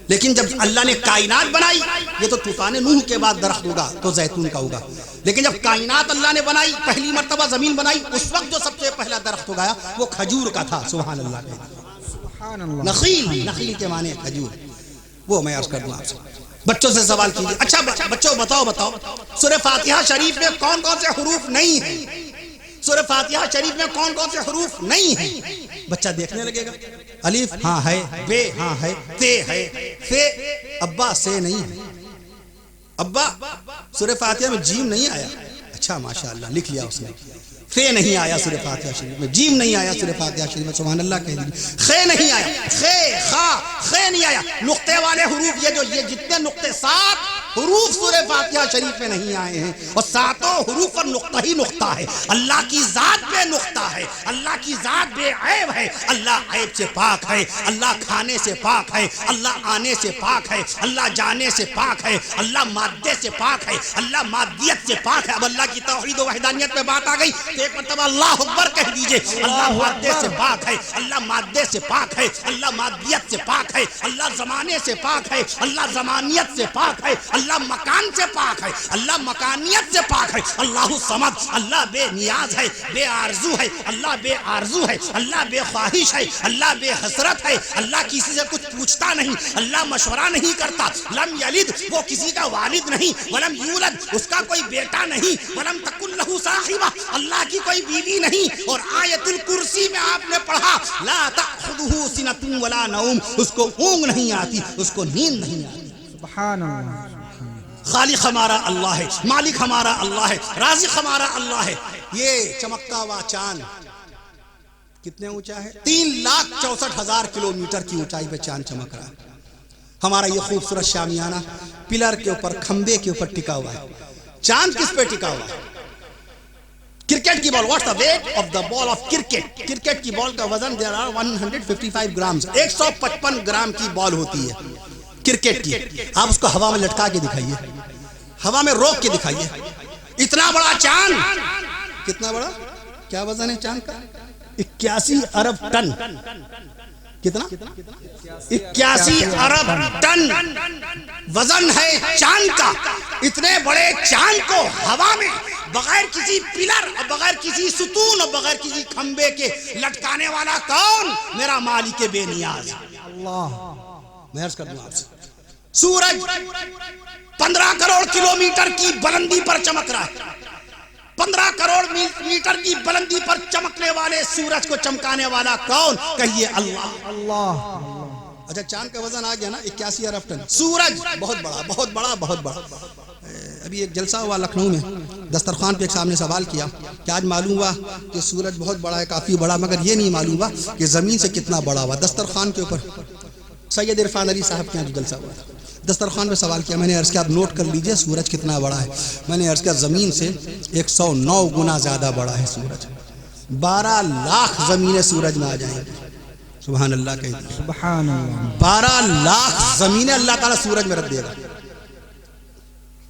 لیکن جب اللہ نے کائنات بنائی، یہ تو طوفان نوح کے بعد درخت اگا تو زیتون کا اگا، لیکن جب کائنات اللہ نے بنائی، پہلی مرتبہ زمین بنائی، اس وقت جو سب سے پہلا درخت اگایا وہ کھجور کا تھا۔ سبحان اللہ۔ نخیل کے معنی کھجور، وہ میں عرض کر دوں آپ سے۔ بچوں سے سوال کیجیے، اچھا بچوں بتاؤ سورہ فاتحہ شریف میں کون کون سے حروف نہیں ہیں؟ سورہ فاتحہ شریف میں کون کون سے حروف نہیں ہیں؟ بچہ دیکھنے لگے گا، الف ہاں ہے، بے ہاں ہے، تے ہے، فے، ابا سے نہیں ہے۔ ابا سورہ فاتحہ میں جیم نہیں آیا، اچھا ماشاءاللہ لکھ لیا اس نے۔ فے نہیں آیا سورہ فاتحہ شریف میں، جیم نہیں آیا سورہ فاتحہ شریف میں، سبحان اللہ کہہ دیجیے۔ خے نہیں آیا، خے نہیں آیا۔ نقطے والے حروف یہ جتنے نقطے 7 حروف سورہ فاتحہ شریف میں نہیں آئے ہیں، اور 7 حروف پر نقطہ ہی نقطہ ہے۔ اللہ کی ذات بے نقطہ ہے، اللہ کی ذات بے عیب ہے، اللہ عیب سے پاک ہے، اللہ کھانے سے پاک ہے، اللہ آنے سے پاک ہے، اللہ جانے سے پاک ہے، اللہ مادے سے پاک ہے، اللہ مادیت سے پاک ہے۔ اب اللہ کی توحید و وحدانیت میں بات آ گئی تو ایک مرتبہ اللہ اکبر کہہ دیجئے۔ اللہ مادے سے پاک ہے، اللہ مادے سے پاک ہے، اللہ مادیت سے پاک ہے، اللہ زمانے سے پاک ہے، اللہ زمانیت سے پاک ہے، اللہ اللہ مکان سے پاک ہے، اللہ مکانیت سے پاک ہے۔ اللہ الصمد، اللہ بے نیاز ہے، بے آرزو ہے، اللہ بے آرزو ہے، اللہ بے خواہش ہے، اللہ بے حسرت ہے، اللہ کسی سے کچھ پوچھتا نہیں، اللہ مشورہ نہیں کرتا۔ لم یلد، وہ کسی کا والد نہیں، ولم یولد، اس کا کوئی بیٹا نہیں، ولم تکن لہ صاحبہ، اللہ کی کوئی بیوی نہیں۔ اور آیت الکرسی میں آپ نے پڑھا لا تأخذہ سنۃ ولا نوم، اس کو اونگ نہیں آتی، اس کو نیند نہیں آتی۔
سبحان اللہ۔
خالق ہمارا اللہ ہے، مالک ہمارا اللہ ہے، رازق ہمارا اللہ ہے۔ یہ چمکتا ہوا چاند کتنے اونچا ہے؟ 3,64,000 کلومیٹر کی اونچائی پہ چاند چمک رہا ہے۔ ہمارا یہ خوبصورت شامیانہ پلر کے اوپر، کھمبے کے اوپر ٹکا ہوا ہے۔ چاند کس پہ ٹکا ہوا ہے؟ کرکٹ کی ball, what's the weight of the ball of cricket? Cricket کی بال کا وزن دیر آر 155 گرام، 155 گرام کی بال ہوتی ہے کرکٹ کی۔ آپ اس کو ہوا میں لٹکا کے دکھائیے، ہوا میں روک کے دکھائیے، اتنا بڑا چاند، کتنا بڑا، کیا وزن ہے چاند کا؟ 81 ارب ٹن۔ کتنا؟ 81 ارب ٹن وزن ہے چاند کا۔ اتنے بڑے چاند کو ہوا میں بغیر کسی پلر اور بغیر کسی ستون اور بغیر کسی کھمبے کے لٹکانے والا کون؟ میرا مالک بے نیاز
اللہ۔
میں عرض کر دوں آپ سے، سورج 15 کروڑ کلومیٹر کی بلندی پر چمک رہا ہے۔ 15 کروڑ میٹر کی بلندی پر چمکنے والے سورج کو چمکانے والا کون؟ کہیے اللہ۔
اللہ۔
اچھا چاند کا وزن آ گیا نا 81 ارب ٹن۔ سورج بہت بڑا، بہت بڑا، بہت بڑا۔ ابھی ایک جلسہ ہوا لکھنؤ میں، دسترخوان پہ ایک صاحب نے سوال کیا کہ آج معلوم ہوا کہ سورج بہت بڑا ہے، کافی بڑا، مگر یہ نہیں معلوم ہوا کہ زمین سے کتنا بڑا ہوا۔ دسترخوان کے اوپر سید عرفان علی صاحب کے یہاں جو جلسہ ہوا تھا، دسترخوان پہ سوال کیا، میں نے عرض کیا آپ نوٹ کر لیجئے سورج کتنا بڑا ہے۔ میں نے عرض کیا زمین سے 109 گنا زیادہ بڑا ہے سورج۔ 12 لاکھ زمینیں سورج میں آ جائیں گی۔ سبحان اللہ کہیے،
سبحان اللہ۔
12 لاکھ زمینیں اللہ تعالیٰ سورج میں رکھ دے گا۔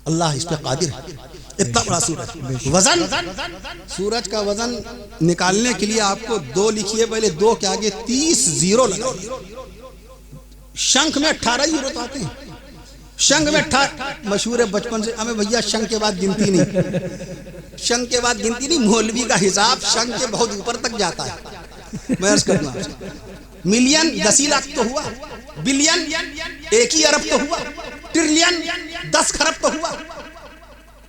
اللہ اس پہ قادر ہے، اتنا بڑا سورج۔ وزن، سورج کا وزن نکالنے کے لیے آپ کو 2 لکھیے، پہلے 2 کے آگے 30 زیرو لگائیے۔ شنکھ میں 18 زیرو تو آتے ہیں، شنکھ میں 18 مشہور ہے بچپن سے ہمیں، بھیا شنکھ کے بعد گنتی نہیں، شنکھ کے بعد گنتی نہیں، مولوی کا حساب شنکھ کے بہت اوپر تک جاتا ہے۔ میں عرض کرنا ملین 10 لاکھ تو ہوا، بلین 1 ہی ارب تو ہوا، ٹریلین 10 خرب تو ہوا،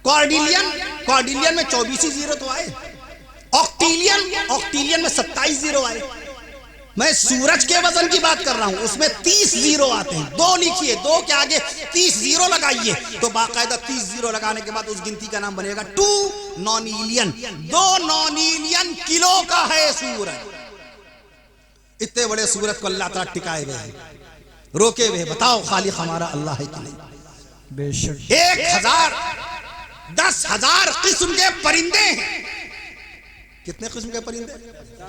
کوارڈیلین میں 24 زیرو تو آئے، آکٹیلین میں 27 زیرو آئے۔ میں سورج کے وزن کی بات کر رہا ہوں، اس میں 30 زیرو آتے ہیں۔ 2 لکھیے، 2 کے آگے 30 زیرو لگائیے تو باقاعدہ 30 زیرو لگانے کے بعد اس گنتی کا نام بنے گا 2 نونیلین۔ 2 نونیلین کلو کا ہے سورج۔ اتنے بڑے سورج کو اللہ تعالیٰ ٹکائے ہوئے ہیں، روکے ہوئے۔ بتاؤ خالق ہمارا اللہ ہے کہ نہیں؟
بے شک۔
1000 10,000 قسم کے پرندے ہیں۔ کتنے قسم کے پرندے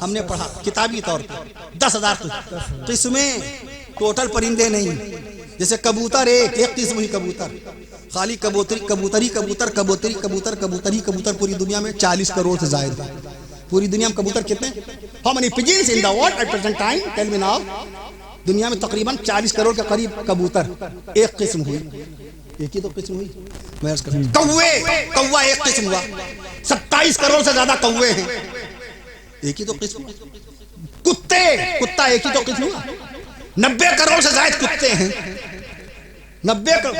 ہم نے پڑھا کتابی طور پر؟ 10,000 قسمیں، ٹوٹل پرندے نہیں۔ جیسے کبوتر ایک قسم ہی کبوتر، خالی کبوتری کبوتر پوری دنیا میں 40 کروڑ سے زائد ہے۔ پوری دنیا میں کبوتر کتنے؟ How many pigeons in the world at present time? Tell me now. دنیا میں تقریباً 40 کروڑ کے قریب کبوتر، ایک قسم ہوئی، ایک ہی تو قسم ہوئی۔ میں عرض کرتا ہوں کوا ایک قسم ہوا، 27 کروڑ سے زیادہ کوے ہیں، ایک ہی تو قسم۔ کتا ایک ہی تو قسم ہوا، 90 کروڑ سے زائد کتے ہیں، 90 کروڑ۔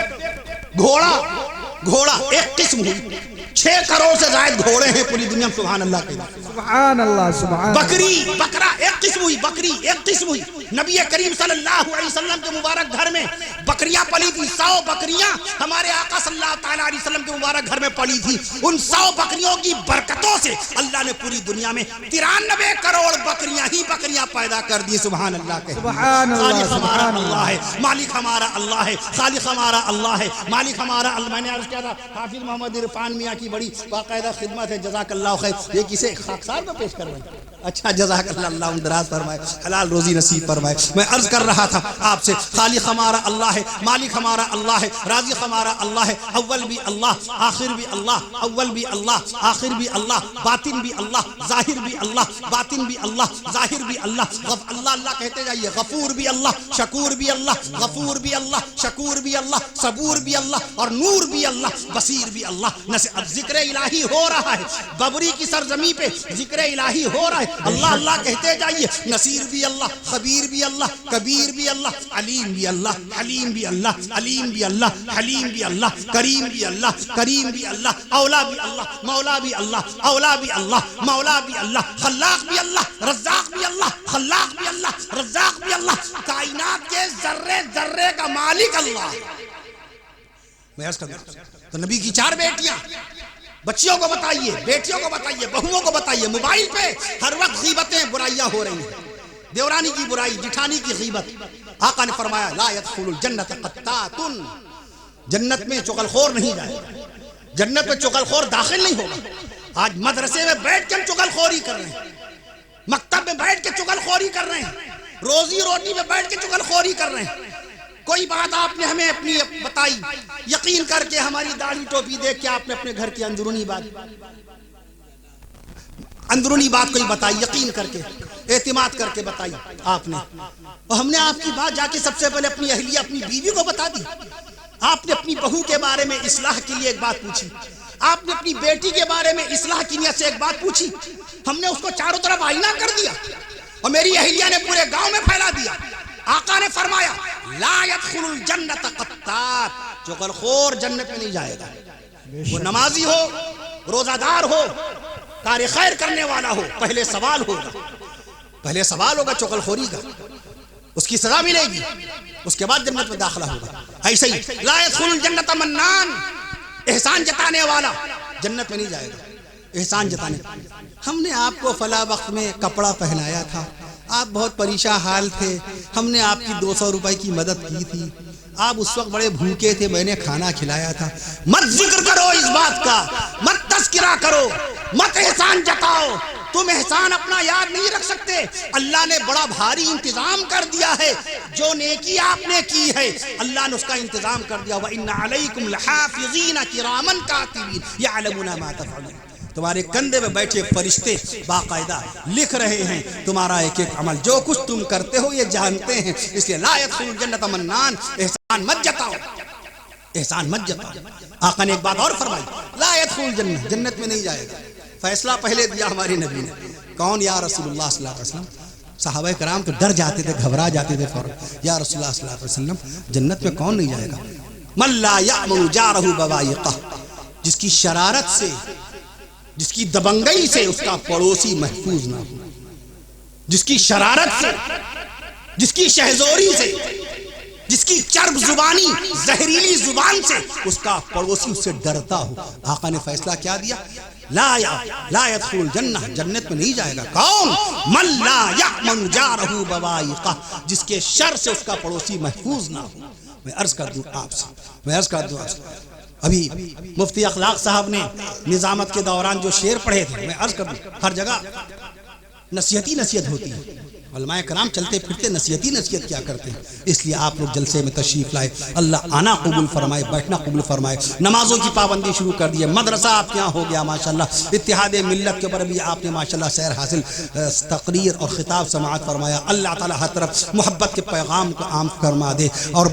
گھوڑا ایک قسم ہوئی، 6 کروڑ سے زائد گھوڑے ہیں پوری دنیا میں۔ سبحان اللہ کہتے ہیں۔
سبحان اللہ، سبحان اللہ۔
بکرا ایک قسم ہوئی، بکری ایک قسم ہوئی۔ نبی کریم صلی اللہ علیہ وسلم کے مبارک گھر میں بکریاں پلی تھی، 100 بکریاں ہمارے آقا صلی اللہ تعالیٰ علیہ وسلم کے مبارک گھر میں پلی تھی۔ ان 100 بکریوں کی برکتوں سے اللہ نے پوری دنیا میں 93 کروڑ بکریاں ہی بکریاں پیدا کر دی۔ سبحان اللہ کہتے ہیں۔
سبحان اللہ،
خالق ہمارا
سبحان
اللہ ہے، مالک ہمارا اللہ ہے، خالق ہمارا اللہ ہے، مالک ہمارا اللہ۔ میں نے عرض کیا تھا حافظ محمد عرفان میاں کی بڑی باقاعدہ خدمت ہے، جزاک اللہ خیر۔ یہ کسے خاکسار میں پیش کر رہے ہیں؟ اچھا جزاک اللہ، اللہ عمر دراز فرمائے، حلال روزی نصیب فرمائے۔ میں عرض کر رہا تھا آپ سے، خالق ہمارا اللہ ہے، مالک ہمارا اللہ ہے، رازق ہمارا اللہ ہے، اول بھی اللہ، آخر بھی اللہ، اول بھی اللہ، آخر بھی اللہ، باطن بھی اللہ، ظاہر بھی اللہ، باطن بھی اللہ، ظاہر بھی اللہ، اللہ اللہ کہتے جائیے، غفور بھی اللہ، شکور بھی اللہ، غفور بھی اللہ، شکور بھی اللہ، صبور بھی اللہ، اور نور بھی اللہ، بصیر بھی اللہ۔ اب ذکر الہی ہو رہا ہے، ببری کی سرزمین پہ ذکر الہی ہو رہا ہے، اللہ اللہ کہتے جائیے، نصیر بھی اللہ، خبیر بھی اللہ، کبیر بھی اللہ، علیم بھی اللہ، حلیم بھی اللہ، علیم بھی اللہ، حلیم بھی اللہ، کریم بھی اللہ، کریم بھی اللہ، اولا بھی اللہ، مولا بھی اللہ، اولا بھی اللہ، مولا بھی اللہ، خلاق بھی اللہ، رزاق بھی اللہ، خلاق بھی اللہ، رزاق بھی اللہ، کائنات کے ذرے ذرے کا مالک اللہ۔ میں عرض کروں تو نبی کی 4 بیٹیاں، بچیوں کو بتائیے، بیٹیوں کو بتائیے، بہوؤں کو بتائیے، موبائل پہ ہر وقت غیبتیں، برائیاں ہو رہی ہیں، دیورانی کی برائی، جٹھانی کی غیبت۔ آقا نے فرمایا لا يدخل الجنت قطات، جنت میں چغل خور نہیں جائے گا، جنت میں چغل خور داخل نہیں ہوگا۔ آج مدرسے میں بیٹھ کے ہم چغل خوری کر رہے ہیں، مکتب میں بیٹھ کے چغل خوری کر رہے ہیں، روزی روٹی میں بیٹھ کے چغل خوری کر رہے ہیں۔ کوئی بات آپ نے ہمیں اپنی بتائی، یقین کر کے ہماری داڑھی ٹوپی دیکھ کے آپ نے اپنے گھر کی اندرونی بات کوئی بتائی، یقین کر کے، اعتماد کر کے بتائی آپ نے، اور ہم نے آپ کی بات جا کے سب سے پہلے اپنی اہلیہ، اپنی بیوی کو بتا دی۔ آپ نے اپنی بہو کے بارے میں اصلاح کے لیے ایک بات پوچھی، آپ نے اپنی بیٹی کے بارے میں اصلاح کی نیت سے ایک بات پوچھی، ہم نے اس کو چاروں طرف آئینہ کر دیا، اور میری اہلیہ نے پورے گاؤں میں پھیلا دیا۔ آقا نے فرمایا لا يدخل الجنت قطات، چغل خور جنت میں نہیں جائے گا۔ وہ نمازی ہو، روزہ دار ہو، کار خیر کرنے والا ہو، پہلے سوال ہوگا چغل خوری کا، اس کی سزا ملے گی، اس کے بعد جنت میں داخلہ ہوگا۔ ایسے ہی لا يدخل الجنت منان، احسان جتانے والا جنت میں نہیں جائے گا۔ احسان جتانے، ہم نے آپ کو فلاں وقت میں کپڑا پہنایا تھا، آپ بہت پریشان حال تھے، ہم نے آپ کی 200 روپے کی مدد کی تھی، آپ اس وقت بڑے بھوکے تھے، میں نے کھانا کھلایا تھا۔ مت ذکر کرو اس بات کا، مت تذکرہ کرو، مت احسان جتاؤ، تم احسان اپنا یاد نہیں رکھ سکتے، اللہ نے بڑا بھاری انتظام کر دیا ہے، جو نیکی آپ نے کی ہے اللہ نے اس کا انتظام کر دیا۔ وَإِنَّ عَلَيْكُمْ لَحَافِظِينَ كِرَامًا كَاتِبِينَ يَعْلَمُونَ مَا تَفْعَلُونَ، تمہارے کندھے میں بیٹھے فرشتے باقاعدہ لکھ رہے ہیں تمہارا ایک ایک عمل، جو کچھ تم کرتے ہو یہ جانتے ہیں، اس لیے لا يدخل الجنت منان، احسان مت جتاؤ، احسان مت جتاؤ۔ آقا نے ایک بات اور فرمائی، لا يدخل الجنت، جنت میں نہیں جائے گا۔ فیصلہ پہلے دیا ہمارے نبی نے، کون؟ یا رسول اللہ صلی اللہ علیہ وسلم۔ صحابہ کرام تو ڈر جاتے تھے، گھبرا جاتے تھے فوراً، یا رسول اللہ صلی اللہ علیہ وسلم جنت میں کون نہیں جائے گا؟ من لا یأمن جارہ بوائقہ، جس کی شرارت سے، جس کی دبنگئی سے اس کا پڑوسی محفوظ نہ ہو، جس کی شرارت سے، جس کی شہزوری سے، جس کی چرب زبانی، زہریلی زبان سے اس کا پڑوسی اس سے ڈرتا ہو۔ آقا نے فیصلہ کیا دیا؟ لا يدخل الجنہ، جنت میں نہیں جائے گا۔ کون؟ من لا یأمن جارہ بوائقہ، جس کے شر سے اس کا پڑوسی محفوظ نہ ہو۔ میں عرض کر دوں آپ سے، ابھی مفتی اخلاق صاحب نے نظامت کے دوران جو شعر پڑھے تھے، میں عرض کر دوں، ہر جگہ نصیحت ہوتی ہے، علماء کرام چلتے پھرتے نصیحت کیا کرتے ہیں، اس لیے آپ لوگ جلسے میں تشریف لائے، اللہ آنا قبول فرمائے، بیٹھنا قبول فرمائے، نمازوں کی پابندی شروع کر دی ہے، مدرسہ آپ کے یہاں ہو گیا ماشاءاللہ، اتحاد ملت کے اوپر بھی آپ نے ماشاءاللہ سیر حاصل، تقریر اور خطاب سماعت فرمایا۔ اللہ تعالیٰ ہر طرف محبت کے پیغام کو عام فرما دے اور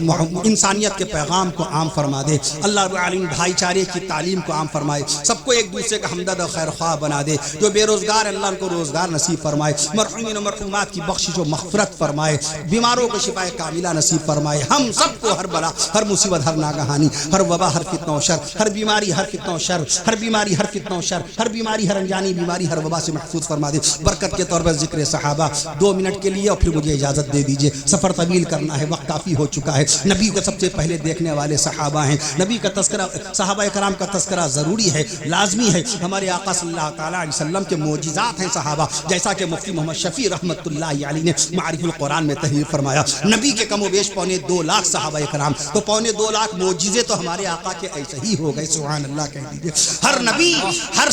انسانیت کے پیغام کو عام فرما دے، اللہ رب العالمین بھائی چارے کی تعلیم کو عام فرمائے، سب کو ایک دوسرے کا ہمدرد و خیر خواہ بنا دے، جو بے روزگار اللہ ان کو روزگار نصیب فرمائے، مرحومین و مرحومات کی بخشش و مغفرت فرمائے، بیماروں کو شفا کاملہ نصیب فرمائے، ہم سب کو ہر بلا، ہر مصیبت، ہر ناگہانی، ہر وبا، ہر فتنہ و شر، ہر بیماری، ہر فتنہ و شر، ہر بیماری، ہر فتنہ و شر، ہر بیماری، ہر انجانی بیماری، ہر وبا سے محفوظ فرما دے۔ برکت کے طور پر ذکر صحابہ 2 منٹ کے لیے، اور پھر مجھے اجازت دے دیجئے، سفر طویل کرنا ہے، وقت کافی ہو چکا ہے۔ نبی کو سب سے پہلے دیکھنے والے صحابہ ہیں، نبی کا تذکرہ، صحابہ کرام کا تذکرہ ضروری ہے، لازمی ہے۔ ہمارے آقا صلی اللہ تعالیٰ علیہ وسلم کے معجزات ہیں صحابہ، جیسا کہ مفتی محمد شفیع رحمۃ اللہ اللہ علیہ نے معارف القرآن میں تحریر فرمایا، نبی کے کم و بیش 2.25 لاکھ صحابہ کرام، تو 2.25 لاکھ معجزے تو ہمارے آقا کے ایسے ہی ہو گئے، سبحان اللہ کہہ دیجئے۔ ہر نبی، ہر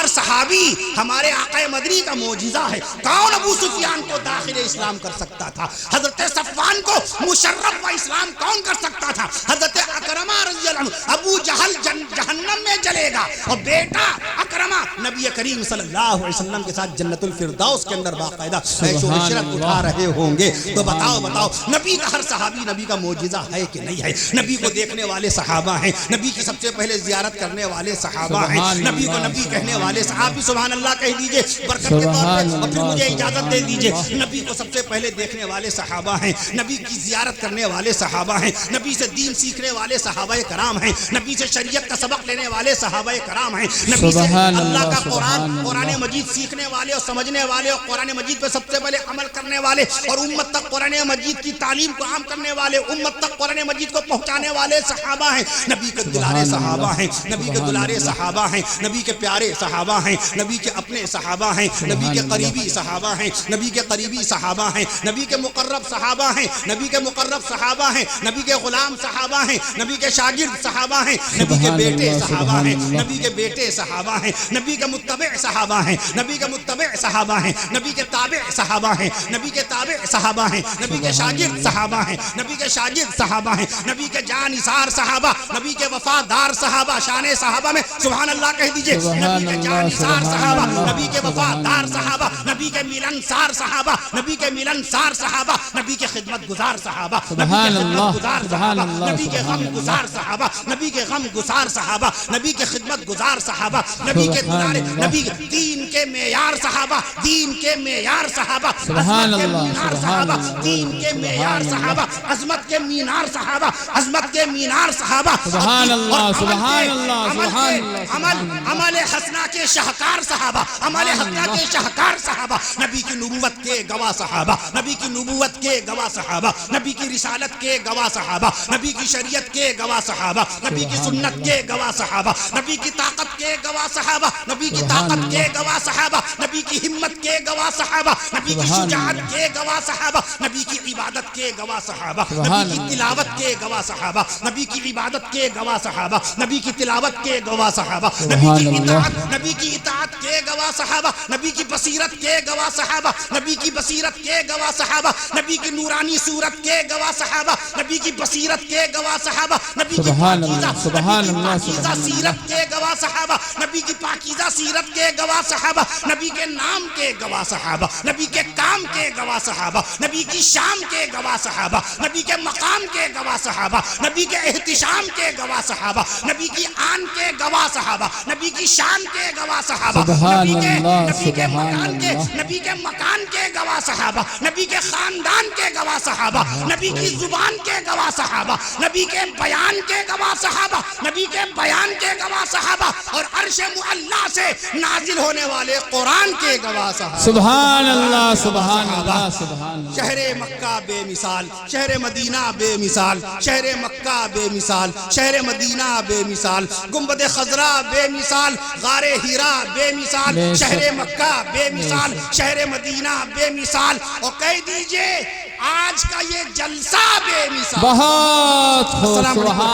صحابی ہمارے آقا مدنی کا معجزہ ہے۔ کون ابو سفیان کو داخل اسلام کر سکتا تھا؟ حضرت صفوان کو مشرف و اسلام کون کر سکتا تھا؟ حضرت اکرمہ رضی اللہ عنہ، ابو جہل جہنم میں جلے گا اور بیٹا اکرمہ نبی کریم صلی اللہ علیہ وسلم کے ساتھ جنت الفردوس کے اندر باقاعدہ عیش و عشرت اٹھا رہے ہوں گے۔ تو بتاؤ نبی کا ہر صحابی نبی کا معجزہ ہے کہ نہیں ہے؟ نبی کو دیکھنے والے صحابہ ہیں، نبی کی سب سے پہلے زیارت کرنے والے صحابہ ہیں، نبی کو نبی کہنے والے صحابی، سبحان اللہ کہہ دیجئے برکت کے طور پہ، اور پھر مجھے اجازت دے دیجئے، نبی کو سب سے پہلے دیکھنے والے صحابہ ہیں، نبی کی زیارت کرنے والے صحابہ ہیں، نبی سے دین سیکھنے والے صحابہ کرام ہیں، نبی سے شریعت کا سبق لینے والے صحابہ کرام ہیں، نبی سے اللہ کا قرآن مجید سیکھنے والے اور سمجھنے والے اور قرآن مجید پہ سب سے پہلے عمل کرنے والے اور امت تک قرآن مجید کی تعلیم کو عام کرنے والے، امت تک قرآن مجید کو پہنچانے والے صحابہ ہیں، نبی کے دلارے صحابہ ہیں، نبی کے دلارے صحابہ ہیں، نبی کے پیارے صحابہ ہیں، نبی کے اپنے صحابہ ہیں، نبی کے قریبی صحابہ ہیں، نبی کے قریبی صحابہ ہیں، نبی کے مقرب صحابہ ہیں، نبی کے مقرب صحابہ ہیں، نبی کے غلام صحابہ ہیں، نبی کے شاگرد صحابہ ہیں، نبی کے بیٹے صحابہ ہیں، نبی کے بیٹے صحابہ ہیں، نبی کے متبع صحابہ ہیں، نبی کے متبع صحابہ ہیں، نبی کے تابع صحابہ ہیں، نبی کے تابع صحابہ ہیں، نبی کے شاگرد صحابہ ہیں، نبی کے شاگرد صحابہ ہیں، نبی کے جانثار صحابہ، نبی کے وفادار صحابہ، شان صحابہ میں سبحان اللہ کہہ دیجئے، نبی کے جانثار صحابہ، نبی کے وفادار صحابہ، نبی کے ملنسار صحابہ، نبی کے ملنسار صحابہ، نبی کے خدمت گزار صحابہ،
سبحان اللہ، سبحان اللہ،
نبی کے غم گزار صحابہ، نبی کے غم گزار صحابہ، نبی کے خدمت گزار صحابہ، نبی کے دلارے، نبی کے دین کے معیار صحابہ، دین کے معیار صحابہ،
سبحان
عظمت کے
اللہ،
مینار
سبحان
صحابہ،
اللہ،
دین کے معیار صحابہ، عظمت کے مینار صحابہ، عظمت کے مینار صحابہ،
سبحان اللہ،
اور
سبحان اللہ، سبحان اللہ،
عمل حسنہ کے شاہکار صحابہ، عمل حسنہ کے شاہکار صحابہ، نبی کی نبوت کے گواہ صحابہ، نبی کی نبوت کے گواہ صحابہ، نبی کی رسالت کے گواہ صحابہ، نبی کی شریعت کے گواہ صحابہ، نبی کی سنت کے گواہ صحابہ، نبی کی طاقت کے گواہ صحابہ، نبی کی طاقت کے گواہ صحابہ، نبی کی ہمت کے گواہ صحابہ، نبی کی شجاعت کے گواہ صحابہ، نبی کی عبادت کے گواہ صحابہ، نبی کی تلاوت کے گواہ صحابہ، نبی کی عبادت کے گواہ صحابہ، نبی کی تلاوت کے گواہ صحابہ، نبی کی اطاعت کے گواہ صحابہ، نبی کی بصیرت کے گواہ صحابہ، نبی کی بصیرت کے گواہ صحابہ، نبی کی نورانی صورت کے گواہ صحابہ، نبی کی بصیرت کے گواہ صحابہ، نبی کی پاکیزہ سیرت کے گواہ صحابہ، نبی کی پاکیزہ سیرت کے گواہ صحابہ، نبی کے نام کے گواہ صحابہ، نبی کے کام کے گواہ صحابہ، نبی کی شام کے گواہ صحابہ، نبی کے مقام کے گواہ صحابہ، نبی کے احتشام کے گواہ صحابہ، نبی کی آن کے گواہ صحابہ، نبی کی شان کے گواہ صحابہ، نبی کے مکان کے گواہ صحابہ، نبی کے خاندان کے گواہ صحابہ، نبی کی زبان کے گواہ صحابہ، نبی کے بیان کے گواہ صحابہ، نبی کے بیان کے گواہ صحابہ، اور عرش معلیٰ سے نازل ہونے والے قرآن کے گواہ صحابہ۔
سبحان اللہ، سبحان اللہ، سبحان اللہ۔
شہر مکہ بے مثال، شہر مدینہ بے مثال، شہر مکہ بے مثال، شہر مدینہ بے مثال، گنبد خضرا بے مثال، غار ہیرا بے مثال، شہر مکہ بے مثال، شہر مدینہ بے مثال، اور کہہ دیجئے آج کا یہ جلسہ بے مثال۔
بہت خوب، سبحان